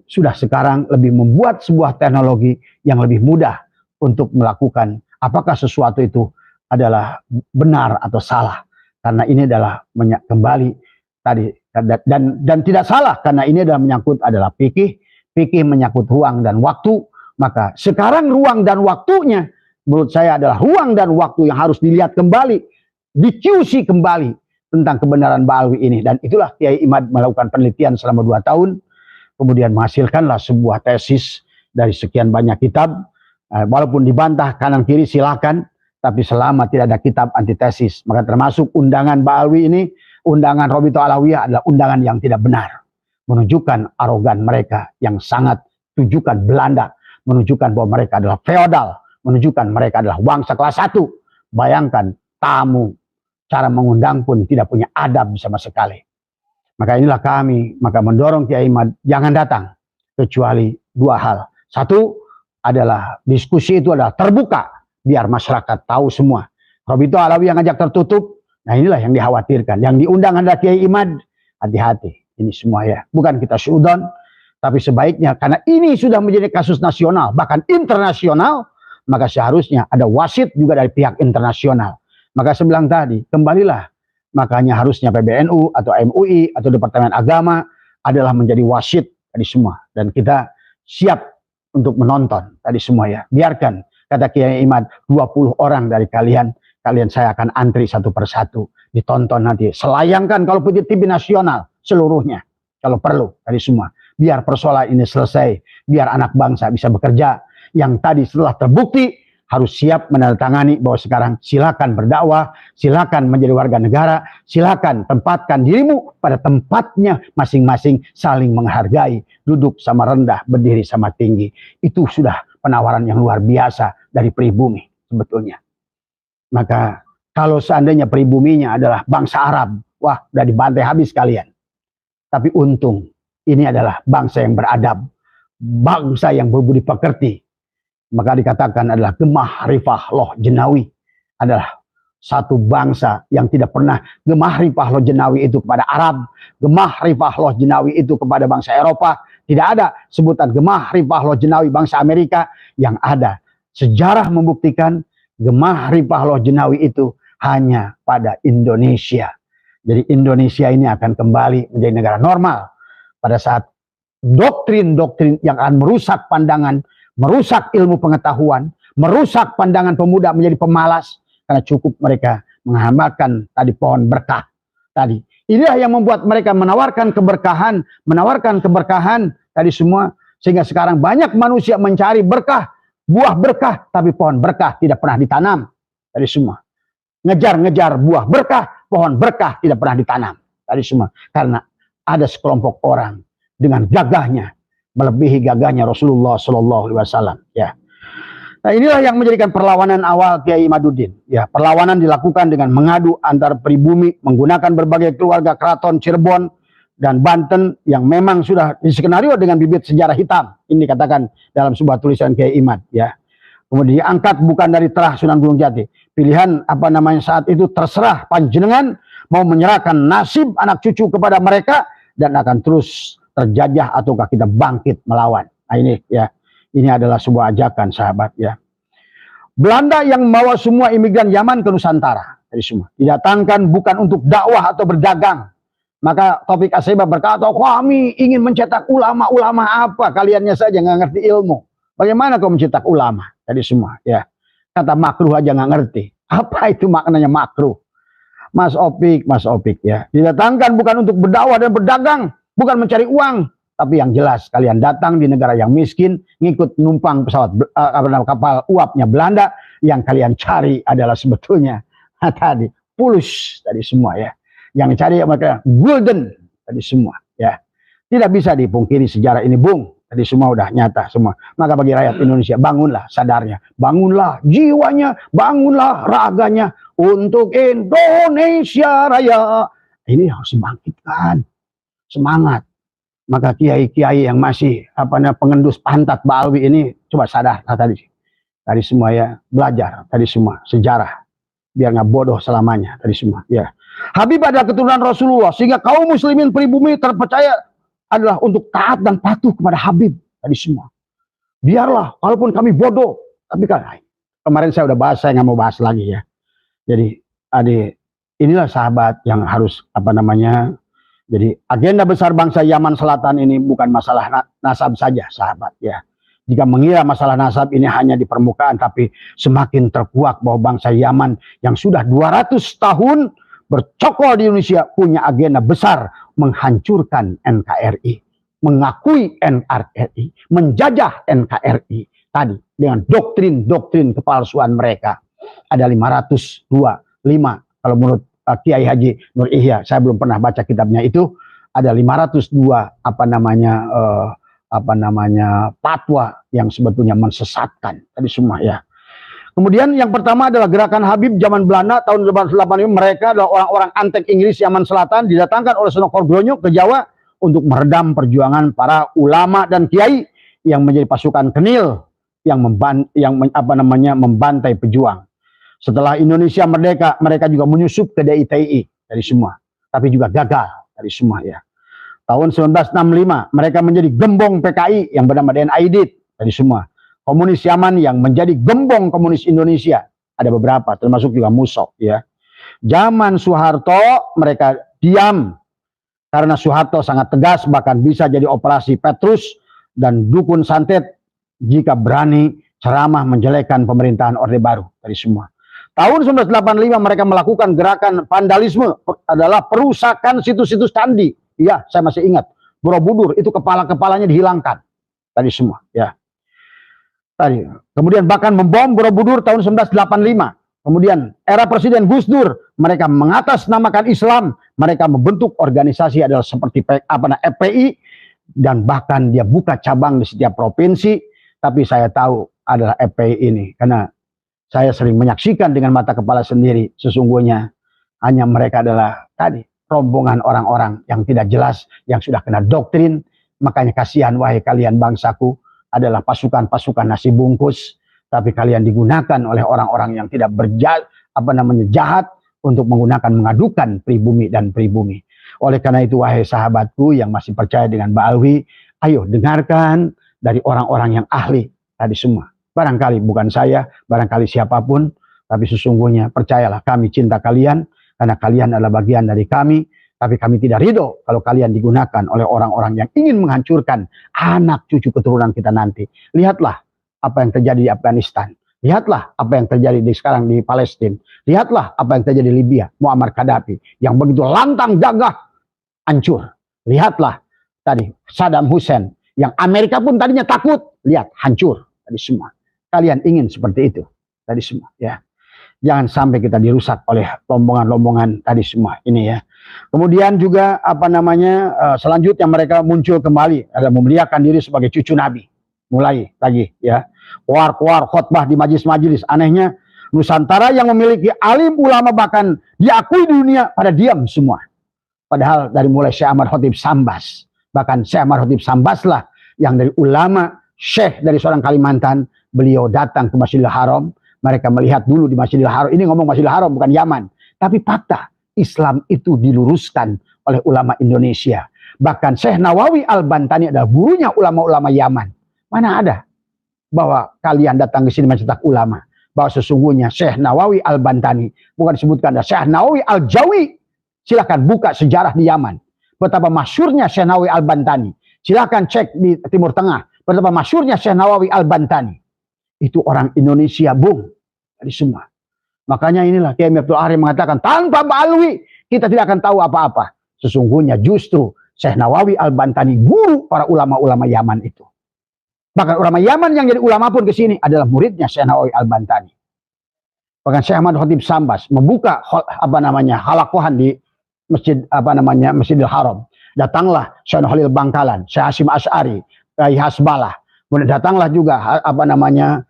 sudah sekarang lebih membuat sebuah teknologi yang lebih mudah untuk melakukan apakah sesuatu itu adalah benar atau salah. Karena ini adalah kembali tadi, dan tidak salah, karena ini adalah menyangkut adalah fikih menyangkut ruang dan waktu. Maka sekarang ruang dan waktunya menurut saya adalah ruang dan waktu yang harus dilihat kembali, di-QC kembali tentang kebenaran Ba'alwi ini. Dan itulah Kiai Imad melakukan penelitian selama 2 tahun, kemudian menghasilkanlah sebuah tesis dari sekian banyak kitab. Walaupun dibantah kanan kiri silakan, tapi selama tidak ada kitab antitesis, maka termasuk undangan Ba'alwi ini, undangan Robito Alawiyah adalah undangan yang tidak benar, menunjukkan arogan mereka yang sangat, tujukan Belanda, menunjukkan bahwa mereka adalah feodal, menunjukkan mereka adalah bangsa kelas 1. Bayangkan tamu, cara mengundang pun tidak punya adab sama sekali. Maka inilah kami, maka mendorong Kiai Imad jangan datang kecuali 2 hal. 1 adalah diskusi itu adalah terbuka, biar masyarakat tahu semua. Robito Alawi yang ngajak tertutup, nah inilah yang dikhawatirkan. Yang diundang adalah Kiai Imad, hati-hati. Ini semua ya, bukan kita suudon, tapi sebaiknya karena ini sudah menjadi kasus nasional, bahkan internasional, maka seharusnya ada wasit juga dari pihak internasional. Maka saya bilang tadi, kembalilah. Makanya harusnya PBNU atau MUI atau Departemen Agama adalah menjadi wasit tadi semua. Dan kita siap untuk menonton tadi semua ya. Biarkan, kata Kiai Imad, 20 orang dari kalian saya akan antri satu persatu. Ditonton nanti. Selayangkan kalau punya TV nasional seluruhnya. Kalau perlu tadi semua. Biar persoalan ini selesai. Biar anak bangsa bisa bekerja. Yang tadi setelah terbukti harus siap menandatangani bahwa sekarang silakan berdakwah, silakan menjadi warga negara, silakan tempatkan dirimu pada tempatnya masing-masing, saling menghargai, duduk sama rendah, berdiri sama tinggi. Itu sudah penawaran yang luar biasa dari pribumi sebetulnya. Maka kalau seandainya pribuminya adalah bangsa Arab, wah udah dibantai habis kalian. Tapi untung ini adalah bangsa yang beradab, bangsa yang berbudi pekerti. Maka dikatakan adalah gemah rifah loh jenawi, adalah satu bangsa yang tidak pernah gemah rifah loh jenawi itu kepada Arab, gemah rifah loh jenawi itu kepada bangsa Eropa. Tidak ada sebutan gemah rifah loh jenawi bangsa Amerika. Yang ada sejarah membuktikan gemah rifah loh jenawi itu hanya pada Indonesia. Jadi Indonesia ini akan kembali menjadi negara normal pada saat doktrin-doktrin yang akan merusak pandangan, merusak ilmu pengetahuan, merusak pandangan pemuda menjadi pemalas, karena cukup mereka menghambakan tadi pohon berkah tadi. Inilah yang membuat mereka menawarkan keberkahan tadi semua, sehingga sekarang banyak manusia mencari berkah, buah berkah, tapi pohon berkah tidak pernah ditanam tadi semua. Ngejar-ngejar buah berkah, pohon berkah tidak pernah ditanam tadi semua, karena ada sekelompok orang dengan gagahnya melebihi gagahnya Rasulullah Shallallahu Alaihi Wasallam. Ya, nah inilah yang menjadikan perlawanan awal Kiai Imaduddin. Ya, perlawanan dilakukan dengan mengadu antar pribumi menggunakan berbagai keluarga keraton Cirebon dan Banten yang memang sudah diskenario dengan bibit sejarah hitam. Ini dikatakan dalam sebuah tulisan Kiai Imad. Ya, kemudian diangkat bukan dari terah Sunan Gunung Jati. Pilihan saat itu terserah panjenengan mau menyerahkan nasib anak cucu kepada mereka dan akan terus terjajah ataukah kita bangkit melawan. Nah ini ya, ini adalah sebuah ajakan sahabat ya. Belanda yang membawa semua imigran Yaman ke Nusantara, dari semua didatangkan bukan untuk dakwah atau berdagang, Maka Taufik Aseba berkata, kami ingin mencetak ulama-ulama apa? Kaliannya saja nggak ngerti ilmu. Bagaimana kau mencetak ulama? Tadi semua, ya. Kata makruh aja nggak ngerti. Apa itu maknanya makruh? Mas Opik ya. Didatangkan bukan untuk berdakwah dan berdagang, bukan mencari uang, tapi yang jelas kalian datang di negara yang miskin, ngikut numpang pesawat kapal uapnya Belanda, yang kalian cari adalah sebetulnya tadi pulus tadi semua ya. Yang dicari mereka golden tadi semua ya. Tidak bisa dipungkiri sejarah ini, Bung. Tadi semua udah nyata semua. Maka bagi rakyat Indonesia, bangunlah sadarnya, bangunlah jiwanya, bangunlah raganya untuk Indonesia Raya. Ini harus dibangkitkan semangat. Maka kiai-kiai yang masih pengendus pantat Ba'alwi ini coba sadar tadi semua ya, belajar tadi semua sejarah biar nggak bodoh selamanya tadi semua ya. Habib adalah keturunan Rasulullah sehingga kaum muslimin pribumi terpercaya adalah untuk taat dan patuh kepada Habib tadi semua. Biarlah walaupun kami bodoh, tapi kan kemarin saya udah bahas, saya nggak mau bahas lagi ya. Jadi inilah sahabat yang harus jadi agenda besar bangsa Yaman Selatan ini bukan masalah nasab saja sahabat ya. Jika mengira masalah nasab ini hanya di permukaan, tapi semakin terkuak bahwa bangsa Yaman yang sudah 200 tahun bercokol di Indonesia punya agenda besar menghancurkan NKRI, mengakui NRRI, menjajah NKRI tadi dengan doktrin-doktrin kepalsuan mereka. Ada 505 kalau menurut Kiai Haji Nur Ihya, saya belum pernah baca kitabnya itu, ada 502 fatwa yang sebetulnya mensesatkan tadi semua ya. Kemudian yang pertama adalah gerakan Habib zaman Belanda tahun 1885. Mereka adalah orang-orang antek Inggris Yaman Selatan didatangkan oleh Sunan Kordronyo ke Jawa untuk meredam perjuangan para ulama dan kiai yang menjadi pasukan Kenil yang membantai pejuang. Setelah Indonesia merdeka, mereka juga menyusup ke DITI dari semua, tapi juga gagal dari semua ya. Tahun 1965 mereka menjadi gembong PKI yang bernama DN Aidit dari semua. Komunis Yaman yang menjadi gembong komunis Indonesia. Ada beberapa, termasuk juga Musok ya. Zaman Soeharto mereka diam karena Soeharto sangat tegas, bahkan bisa jadi operasi Petrus dan dukun santet jika berani ceramah menjelekkan pemerintahan Orde Baru dari semua. Tahun 1985 mereka melakukan gerakan vandalisme, adalah perusakan situs-situs candi. Iya, saya masih ingat. Borobudur itu kepala-kepalanya dihilangkan tadi semua ya. Kemudian bahkan membom Borobudur tahun 1985. Kemudian era Presiden Gus Dur, mereka mengatasnamakan Islam, mereka membentuk organisasi adalah seperti FPI, dan bahkan dia buka cabang di setiap provinsi. Tapi saya tahu adalah FPI ini karena saya sering menyaksikan dengan mata kepala sendiri. Sesungguhnya hanya mereka adalah rombongan orang-orang yang tidak jelas, yang sudah kena doktrin. Makanya kasihan wahai kalian bangsaku, adalah pasukan-pasukan nasi bungkus, tapi kalian digunakan oleh orang-orang yang tidak jahat untuk mengadukan pribumi dan pribumi. Oleh karena itu wahai sahabatku yang masih percaya dengan Ba'alwi, ayo dengarkan dari orang-orang yang ahli tadi semua. Barangkali bukan saya, barangkali siapapun, tapi sesungguhnya percayalah kami cinta kalian karena kalian adalah bagian dari kami. Tapi kami tidak ridho kalau kalian digunakan oleh orang-orang yang ingin menghancurkan anak cucu keturunan kita nanti. Lihatlah apa yang terjadi di Afghanistan. Lihatlah apa yang terjadi sekarang di Palestina. Lihatlah apa yang terjadi di Libya, Muammar Gaddafi yang begitu lantang gagah hancur. Lihatlah tadi Saddam Hussein yang Amerika pun tadinya takut, lihat hancur tadi semua. Kalian ingin seperti itu tadi semua ya. Jangan sampai kita dirusak oleh rombongan-rombongan tadi semua ini ya. Kemudian juga selanjutnya mereka muncul kembali adalah memuliakan diri sebagai cucu Nabi. Mulai lagi ya. Keluar khotbah di majelis-majelis. Anehnya Nusantara yang memiliki alim ulama bahkan diakui di dunia pada diam semua. Padahal dari mulai Syekh Ahmad Khotib Sambas, bahkan Syekh Ahmad Khotib Sambas lah yang dari ulama Syekh dari seorang Kalimantan, beliau datang ke Masjidil Haram. Mereka melihat dulu di Masjidil Haram, ini ngomong Masjidil Haram bukan Yaman. Tapi fakta, Islam itu diluruskan oleh ulama Indonesia. Bahkan Syekh Nawawi Al-Bantani adalah gurunya ulama-ulama Yaman. Mana ada bahwa kalian datang ke sini mencetak ulama. Bahwa sesungguhnya Syekh Nawawi Al-Bantani, bukan disebutkan ada Syekh Nawawi Al-Jawi. Silakan buka sejarah di Yaman. betapa masyhurnya Syekh Nawawi Al-Bantani. Silakan cek di Timur Tengah, betapa masyhurnya Syekh Nawawi Al-Bantani. Itu orang Indonesia, Bung. Dari semua. Makanya inilah Kiai Abdul Arif mengatakan, tanpa Ba'alwi kita tidak akan tahu apa-apa. Sesungguhnya justru Syekh Nawawi Al-Bantani guru para ulama-ulama Yaman itu. Bahkan ulama Yaman yang jadi ulama pun ke sini adalah muridnya Syekh Nawawi Al-Bantani. Bahkan Syekh Ahmad Khatib Sambas membuka halakohan di Masjidil Haram. Datanglah Syekh Khalil Bangkalan, Syekh Hasyim Asy'ari, Kiai Hasbalah. Kemudian datanglah juga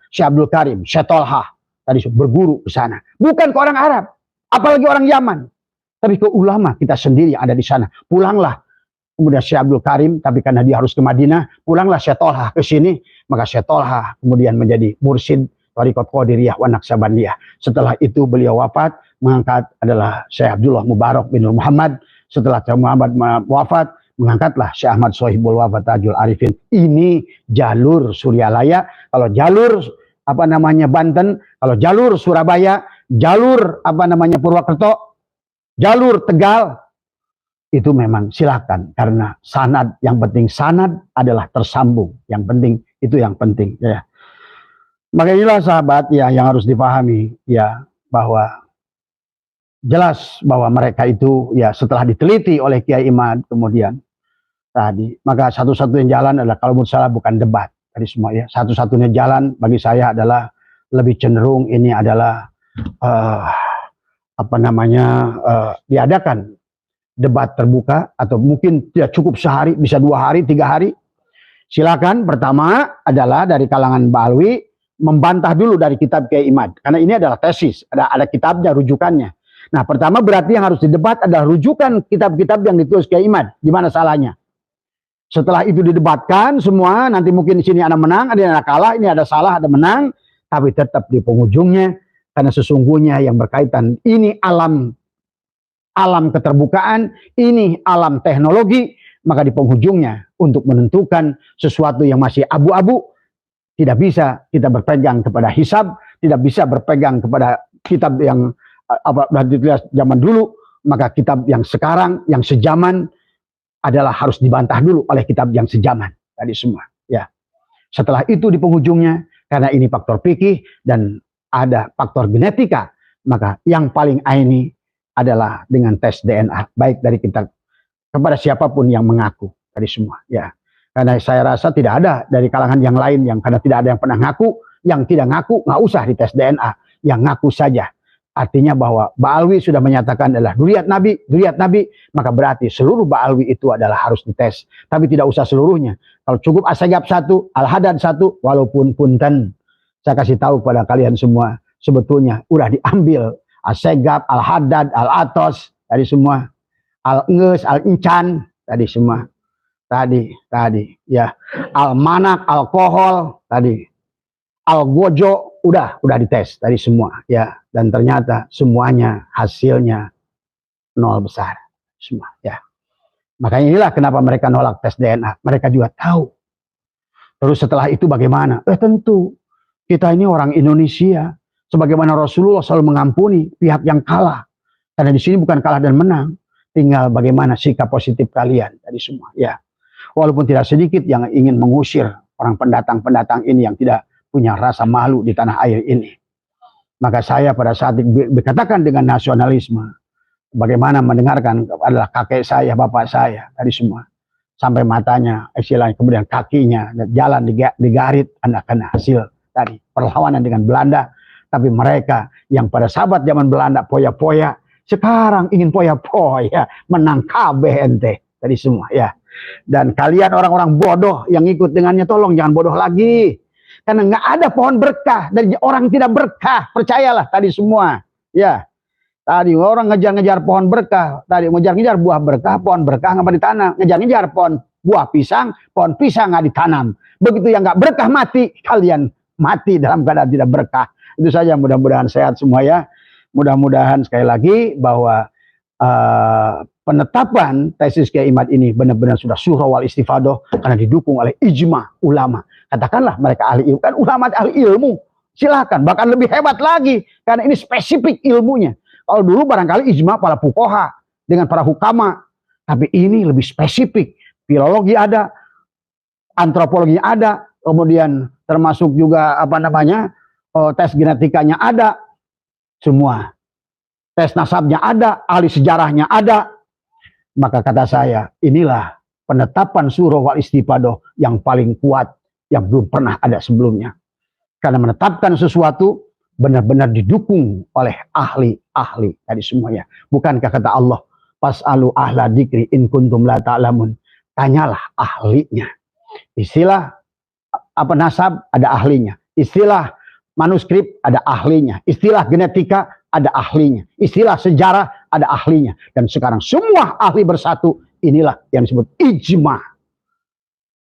Syekh Abdul Karim, Syekh Tolhah tadi berguru ke sana. Bukan ke orang Arab, apalagi orang Yaman, tapi ke ulama kita sendiri yang ada di sana. Pulanglah kemudian Syekh Abdul Karim, tapi karena dia harus ke Madinah, pulanglah Syekh Tolhah ke sini, maka Syekh Tolhah kemudian menjadi mursyid Thariqat Qadiriyah wa Naqsabandiyah. Setelah itu beliau wafat, mengangkat adalah Syekh Abdullah Mubarak bin Muhammad. Setelah Syekh Muhammad wafat, mengangkatlah Syekh Ahmad Sohibul Wafat Tajul Arifin. Ini jalur Suryalaya. Kalau jalur Banten, kalau jalur Surabaya, jalur Purwokerto, jalur Tegal, itu memang silakan, karena sanad, yang penting sanad adalah tersambung. Yang penting itu yang penting ya. Maka inilah sahabat ya yang harus dipahami ya, bahwa jelas bahwa mereka itu ya setelah diteliti oleh Kiai Imad kemudian tadi, maka satu-satunya jalan adalah kalau menurut saya bukan debat tadi semua ya. Satu-satunya jalan bagi saya adalah lebih cenderung ini adalah diadakan debat terbuka, atau mungkin tidak cukup sehari, bisa 2 hari, 3 hari. Silakan. Pertama adalah dari kalangan Ba'alwi membantah dulu dari kitab Kiai Imad, karena ini adalah tesis, ada kitabnya, rujukannya. Nah, pertama berarti yang harus didebat adalah rujukan kitab-kitab yang ditulis Kiai Imad. Gimana salahnya? Setelah itu didebatkan semua, nanti mungkin di sini ada menang, ada yang kalah, ini ada salah, ada menang, tapi tetap di penghujungnya, karena sesungguhnya yang berkaitan ini alam keterbukaan, ini alam teknologi, maka di penghujungnya untuk menentukan sesuatu yang masih abu-abu, tidak bisa kita berpegang kepada hisab, tidak bisa berpegang kepada kitab yang ditulis zaman dulu, maka kitab yang sekarang, yang sejaman adalah harus dibantah dulu oleh kitab yang sejaman tadi semua. Ya. Setelah itu di penghujungnya, karena ini faktor fikih dan ada faktor genetika, maka yang paling aini adalah dengan tes DNA, baik dari kita kepada siapapun yang mengaku tadi semua. Ya. Karena saya rasa tidak ada dari kalangan yang lain yang, karena tidak ada yang pernah ngaku, yang tidak ngaku nggak usah dites DNA, yang ngaku saja. Artinya bahwa Ba'alwi sudah menyatakan adalah duriat Nabi, maka berarti seluruh Ba'alwi itu adalah harus dites. Tapi tidak usah seluruhnya. Kalau cukup As-Sagab 1, Al-Hadad 1, walaupun punten. Saya kasih tahu kepada kalian semua, sebetulnya udah diambil As-Sagab, Al-Hadad, Al-Atos, tadi semua. Al-Nges, Al-Incan, tadi semua. Tadi ya, Al-Manak, alkohol tadi, Al-Gojo udah dites tadi semua ya, dan ternyata semuanya hasilnya 0 besar semua ya. Makanya inilah kenapa mereka nolak tes DNA, mereka juga tahu. Terus setelah itu bagaimana? Tentu kita ini orang Indonesia, sebagaimana Rasulullah selalu mengampuni pihak yang kalah, karena di sini bukan kalah dan menang, tinggal bagaimana sikap positif kalian tadi semua ya. Walaupun tidak sedikit yang ingin mengusir orang pendatang-pendatang ini yang tidak punya rasa malu di tanah air ini. Maka saya pada saat dikatakan dengan nasionalisme, bagaimana mendengarkan adalah kakek saya, bapak saya, tadi semua. Sampai matanya, istilahnya, kemudian kakinya, jalan digarit, Anda kena hasil tadi. Perlawanan dengan Belanda, tapi mereka yang pada sahabat zaman Belanda poya-poya, sekarang ingin poya-poya, menang kabeh ente, tadi semua ya. Dan kalian orang-orang bodoh yang ikut dengannya, tolong jangan bodoh lagi. Karena nggak ada pohon berkah dari orang tidak berkah, percayalah tadi semua. Ya, tadi orang ngejar-ngejar pohon berkah, tadi ngejar-ngejar buah berkah, pohon berkah nggak ditanam, ngejar-ngejar pohon buah pisang nggak ditanam. Begitu yang nggak berkah mati, kalian mati dalam keadaan tidak berkah. Itu saja, mudah-mudahan sehat semua ya. Mudah-mudahan sekali lagi bahwa penetapan tesis Kiai Imad ini benar-benar sudah surah wal istifadoh, karena didukung oleh ijma ulama. Katakanlah mereka ahli ilmu, kan ulama ahli ilmu, silakan, bahkan lebih hebat lagi karena ini spesifik ilmunya. Kalau dulu barangkali ijma para fuqaha dengan para hukama, Tapi ini lebih spesifik. Filologi ada, antropologi ada, kemudian termasuk juga tes genetikanya ada, semua. Tes nasabnya ada, ahli sejarahnya ada. Maka kata saya, inilah penetapan surah wal istifadah yang paling kuat yang belum pernah ada sebelumnya. Karena menetapkan sesuatu benar-benar didukung oleh ahli-ahli tadi semuanya. Bukankah kata Allah, fas'alu ahla dzikri in kuntum la ta'lamun. Tanyalah ahlinya. Istilah nasab ada ahlinya. Istilah manuskrip ada ahlinya. Istilah genetika ada ahlinya. Istilah sejarah ada ahlinya. Dan sekarang semua ahli bersatu. Inilah yang disebut ijma.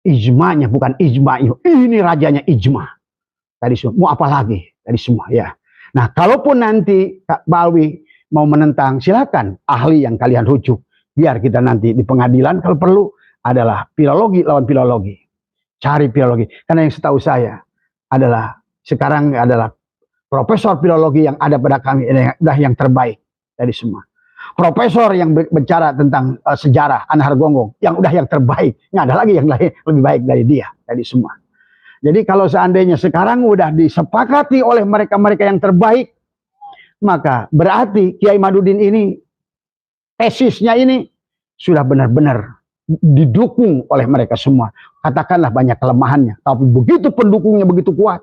Ijmanya bukan ijma. Ini rajanya ijma. Tadi semua. Mau apa lagi? Tadi semua ya. Nah, kalaupun nanti Kak Balwi mau menentang, silakan ahli yang kalian rujuk. Biar kita nanti di pengadilan kalau perlu adalah filologi lawan filologi. Cari filologi. Karena yang setahu saya adalah sekarang adalah profesor filologi yang ada pada kami adalah yang terbaik dari semua. Profesor yang bicara tentang sejarah Anhar Gonggong yang udah yang terbaik. Nggak ada lagi yang lain lebih baik dari dia, dari semua. Jadi kalau seandainya sekarang udah disepakati oleh mereka-mereka yang terbaik, maka berarti Kiai Madudin ini, tesisnya ini sudah benar-benar didukung oleh mereka semua. Katakanlah banyak kelemahannya, tapi begitu pendukungnya begitu kuat.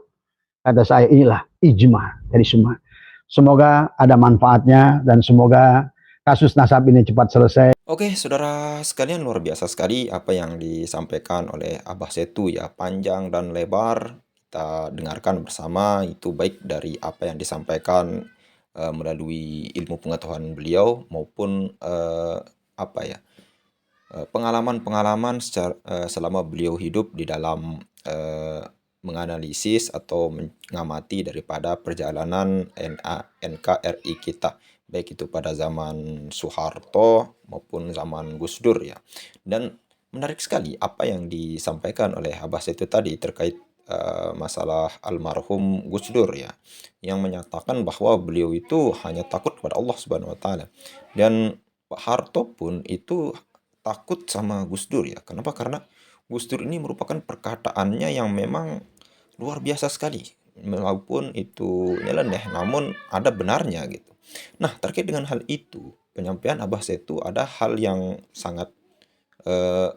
Kata saya inilah ijma dari semua. Semoga ada manfaatnya dan semoga kasus nasab ini cepat selesai.
Oke, saudara sekalian, luar biasa sekali apa yang disampaikan oleh Abah Setu ya, panjang dan lebar. Kita dengarkan bersama, itu baik dari apa yang disampaikan melalui ilmu pengetahuan beliau maupun pengalaman-pengalaman selama beliau hidup di dalam menganalisis atau mengamati daripada perjalanan NKRI kita, baik itu pada zaman Soeharto maupun zaman Gus Dur ya. Dan menarik sekali apa yang disampaikan oleh Abah Setu tadi terkait masalah almarhum Gus Dur ya, yang menyatakan bahwa beliau itu hanya takut kepada Allah Subhanahu wa taala. Dan Pak Harto pun itu takut sama Gus Dur ya. Kenapa? Karena Gus Dur ini merupakan perkataannya yang memang luar biasa sekali. Walaupun itu nyeleneh, namun ada benarnya gitu. Nah, terkait dengan hal itu, penyampaian Abah Setu ada hal yang sangat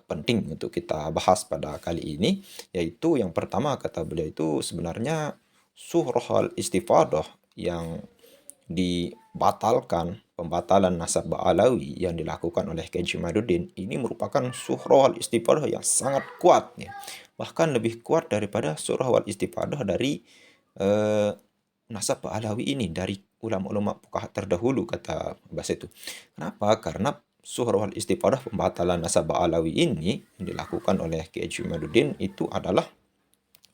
penting untuk kita bahas pada kali ini, yaitu yang pertama kata beliau itu sebenarnya surah al-istifadah yang dibatalkan, pembatalan nasab Ba'alawi yang dilakukan oleh Kiai Madudin ini merupakan surah al-istifadah yang sangat kuat ya. Bahkan lebih kuat daripada surah al-istifadah dari nasab Ba'alawi ini, dari ulama-ulama fuqaha terdahulu kata Bas itu. Kenapa? Karena surah al-istifadah pembatalan nasab Ba'alawi ini yang dilakukan oleh Kiai Madudin itu adalah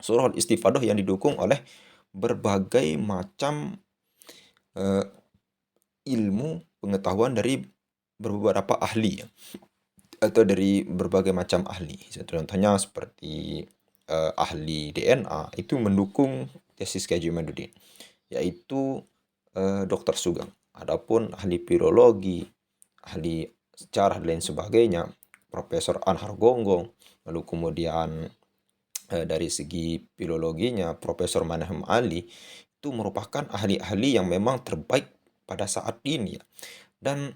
surah al-istifadah yang didukung oleh berbagai macam ilmu pengetahuan dari beberapa ahli ya, atau dari berbagai macam ahli. Contohnya seperti ahli DNA itu mendukung tesis Kiai Madudin, yaitu Dr. Sugeng. Adapun ahli virologi, ahli sejarah dan lain sebagainya, Profesor Anhar Gonggong. Lalu kemudian dari segi filologinya, Profesor Manahem Ali, itu merupakan ahli-ahli yang memang terbaik pada saat ini ya. Dan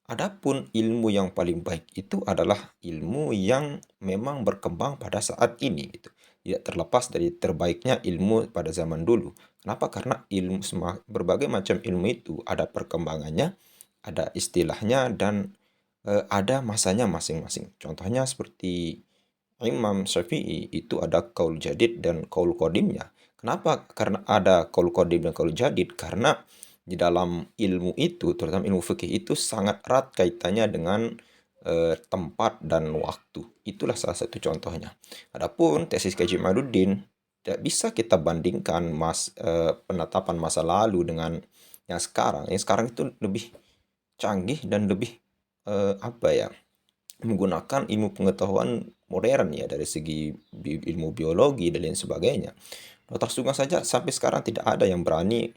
adapun ilmu yang paling baik itu adalah ilmu yang memang berkembang pada saat ini gitu. Tidak terlepas dari terbaiknya ilmu pada zaman dulu. Kenapa? Karena ilmu berbagai macam ilmu itu ada perkembangannya, ada istilahnya, dan ada masanya masing-masing. Contohnya seperti Imam Syafi'i itu ada kaul jadid dan kaul qadimnya. Kenapa? Karena ada kaul qadim dan kaul jadid, karena di dalam ilmu itu, terutama ilmu fikih itu sangat erat kaitannya dengan tempat dan waktu. Itulah salah satu contohnya. Adapun tesis Kiai Madudin tidak bisa kita bandingkan penetapan masa lalu dengan yang sekarang. Yang sekarang itu lebih canggih dan lebih menggunakan ilmu pengetahuan modern ya, dari segi ilmu biologi dan lain sebagainya. Dr. Sugeng saja sampai sekarang tidak ada yang berani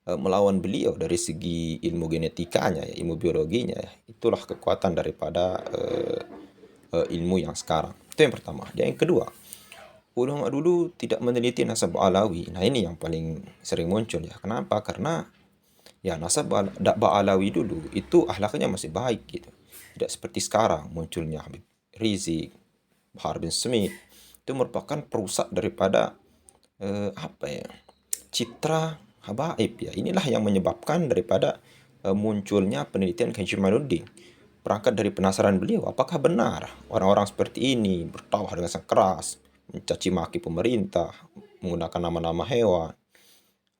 melawan beliau dari segi ilmu genetikanya ya, ilmu biologinya ya. Itulah kekuatan daripada ilmu yang sekarang. Itu yang pertama. Yang kedua, ulama dulu tidak meneliti nasab Alawi. Nah, ini yang paling sering muncul ya. Kenapa? Karena ya nasab Alawi dulu itu akhlaknya masih baik gitu. Tidak seperti sekarang munculnya Habib Rizik, Bahar bin Smith. Itu merupakan perusak daripada apa ya? Citra habaib ya. Inilah yang menyebabkan daripada munculnya penelitian Haji Jamaluddin. Berangkat dari penasaran beliau, apakah benar orang-orang seperti ini bertawah dengan sangat keras, mencaci maki pemerintah, menggunakan nama-nama hewan.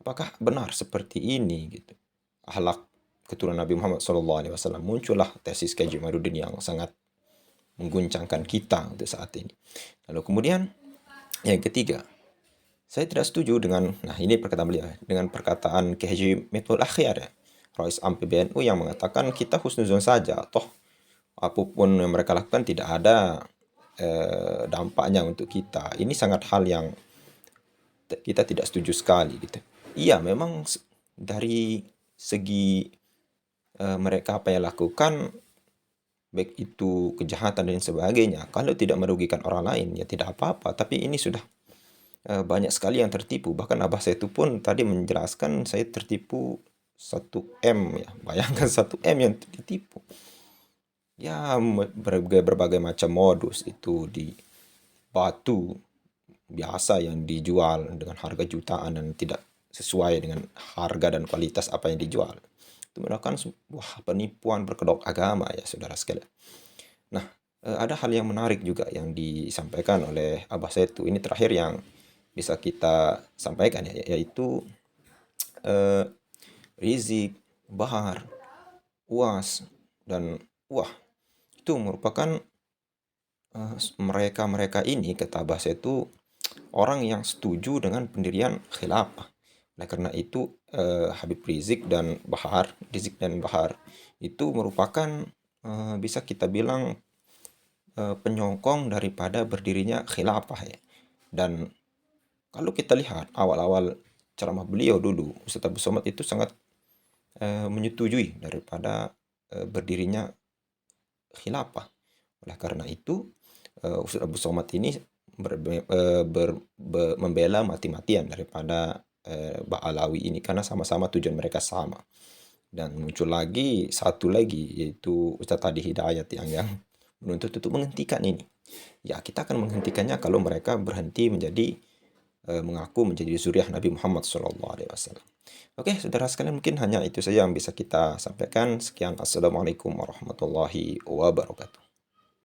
Apakah benar seperti ini gitu? Akhlak keturunan Nabi Muhammad SAW. Muncullah tesis Haji Jamaluddin yang sangat mengguncangkan kita untuk saat ini. Lalu kemudian yang ketiga, saya tidak setuju dengan, nah ini perkataan beliau, dengan perkataan Kiai Haji Miftahul Akhyar ya, Rais Am PBNU yang mengatakan kita husnuzon saja, toh apapun yang mereka lakukan tidak ada dampaknya untuk kita. Ini sangat hal yang kita tidak setuju sekali gitu. Iya, memang dari segi mereka apa yang lakukan, baik itu kejahatan dan sebagainya, kalau tidak merugikan orang lain ya tidak apa-apa. Tapi ini sudah banyak sekali yang tertipu. Bahkan abah saya itu pun tadi menjelaskan saya tertipu 1 M ya. Bayangkan 1 M yang ditipu. Ya berbagai macam modus itu di batu biasa yang dijual dengan harga jutaan dan tidak sesuai dengan harga dan kualitas apa yang dijual. Itu merupakan sebuah penipuan berkedok agama ya saudara sekalian. Nah, ada hal yang menarik juga yang disampaikan oleh abah saya itu. Ini terakhir yang bisa kita sampaikan ya, yaitu Rizik, Bahar, UAS, dan wah itu merupakan mereka-mereka ini kata abah saya itu orang yang setuju dengan pendirian khilafah. Nah, karena itu Habib Rizik dan Bahar itu merupakan bisa kita bilang penyokong daripada berdirinya khilafah ya. Dan kalau kita lihat awal-awal ceramah beliau dulu, Ustaz Abu Somad itu sangat menyetujui daripada berdirinya khilafah. Oleh karena itu, Ustaz Abu Somad ini membela mati-matian daripada Ba'alawi ini karena sama-sama tujuan mereka sama. Dan muncul lagi satu lagi yaitu Ustaz Hadi Hidayat yang menuntut untuk menghentikan ini. Ya, kita akan menghentikannya kalau mereka berhenti menjadi mengaku menjadi zuriat Nabi Muhammad SAW. Oke, saudara sekalian, mungkin hanya itu saja yang bisa kita sampaikan. Sekian, assalamualaikum warahmatullahi wabarakatuh.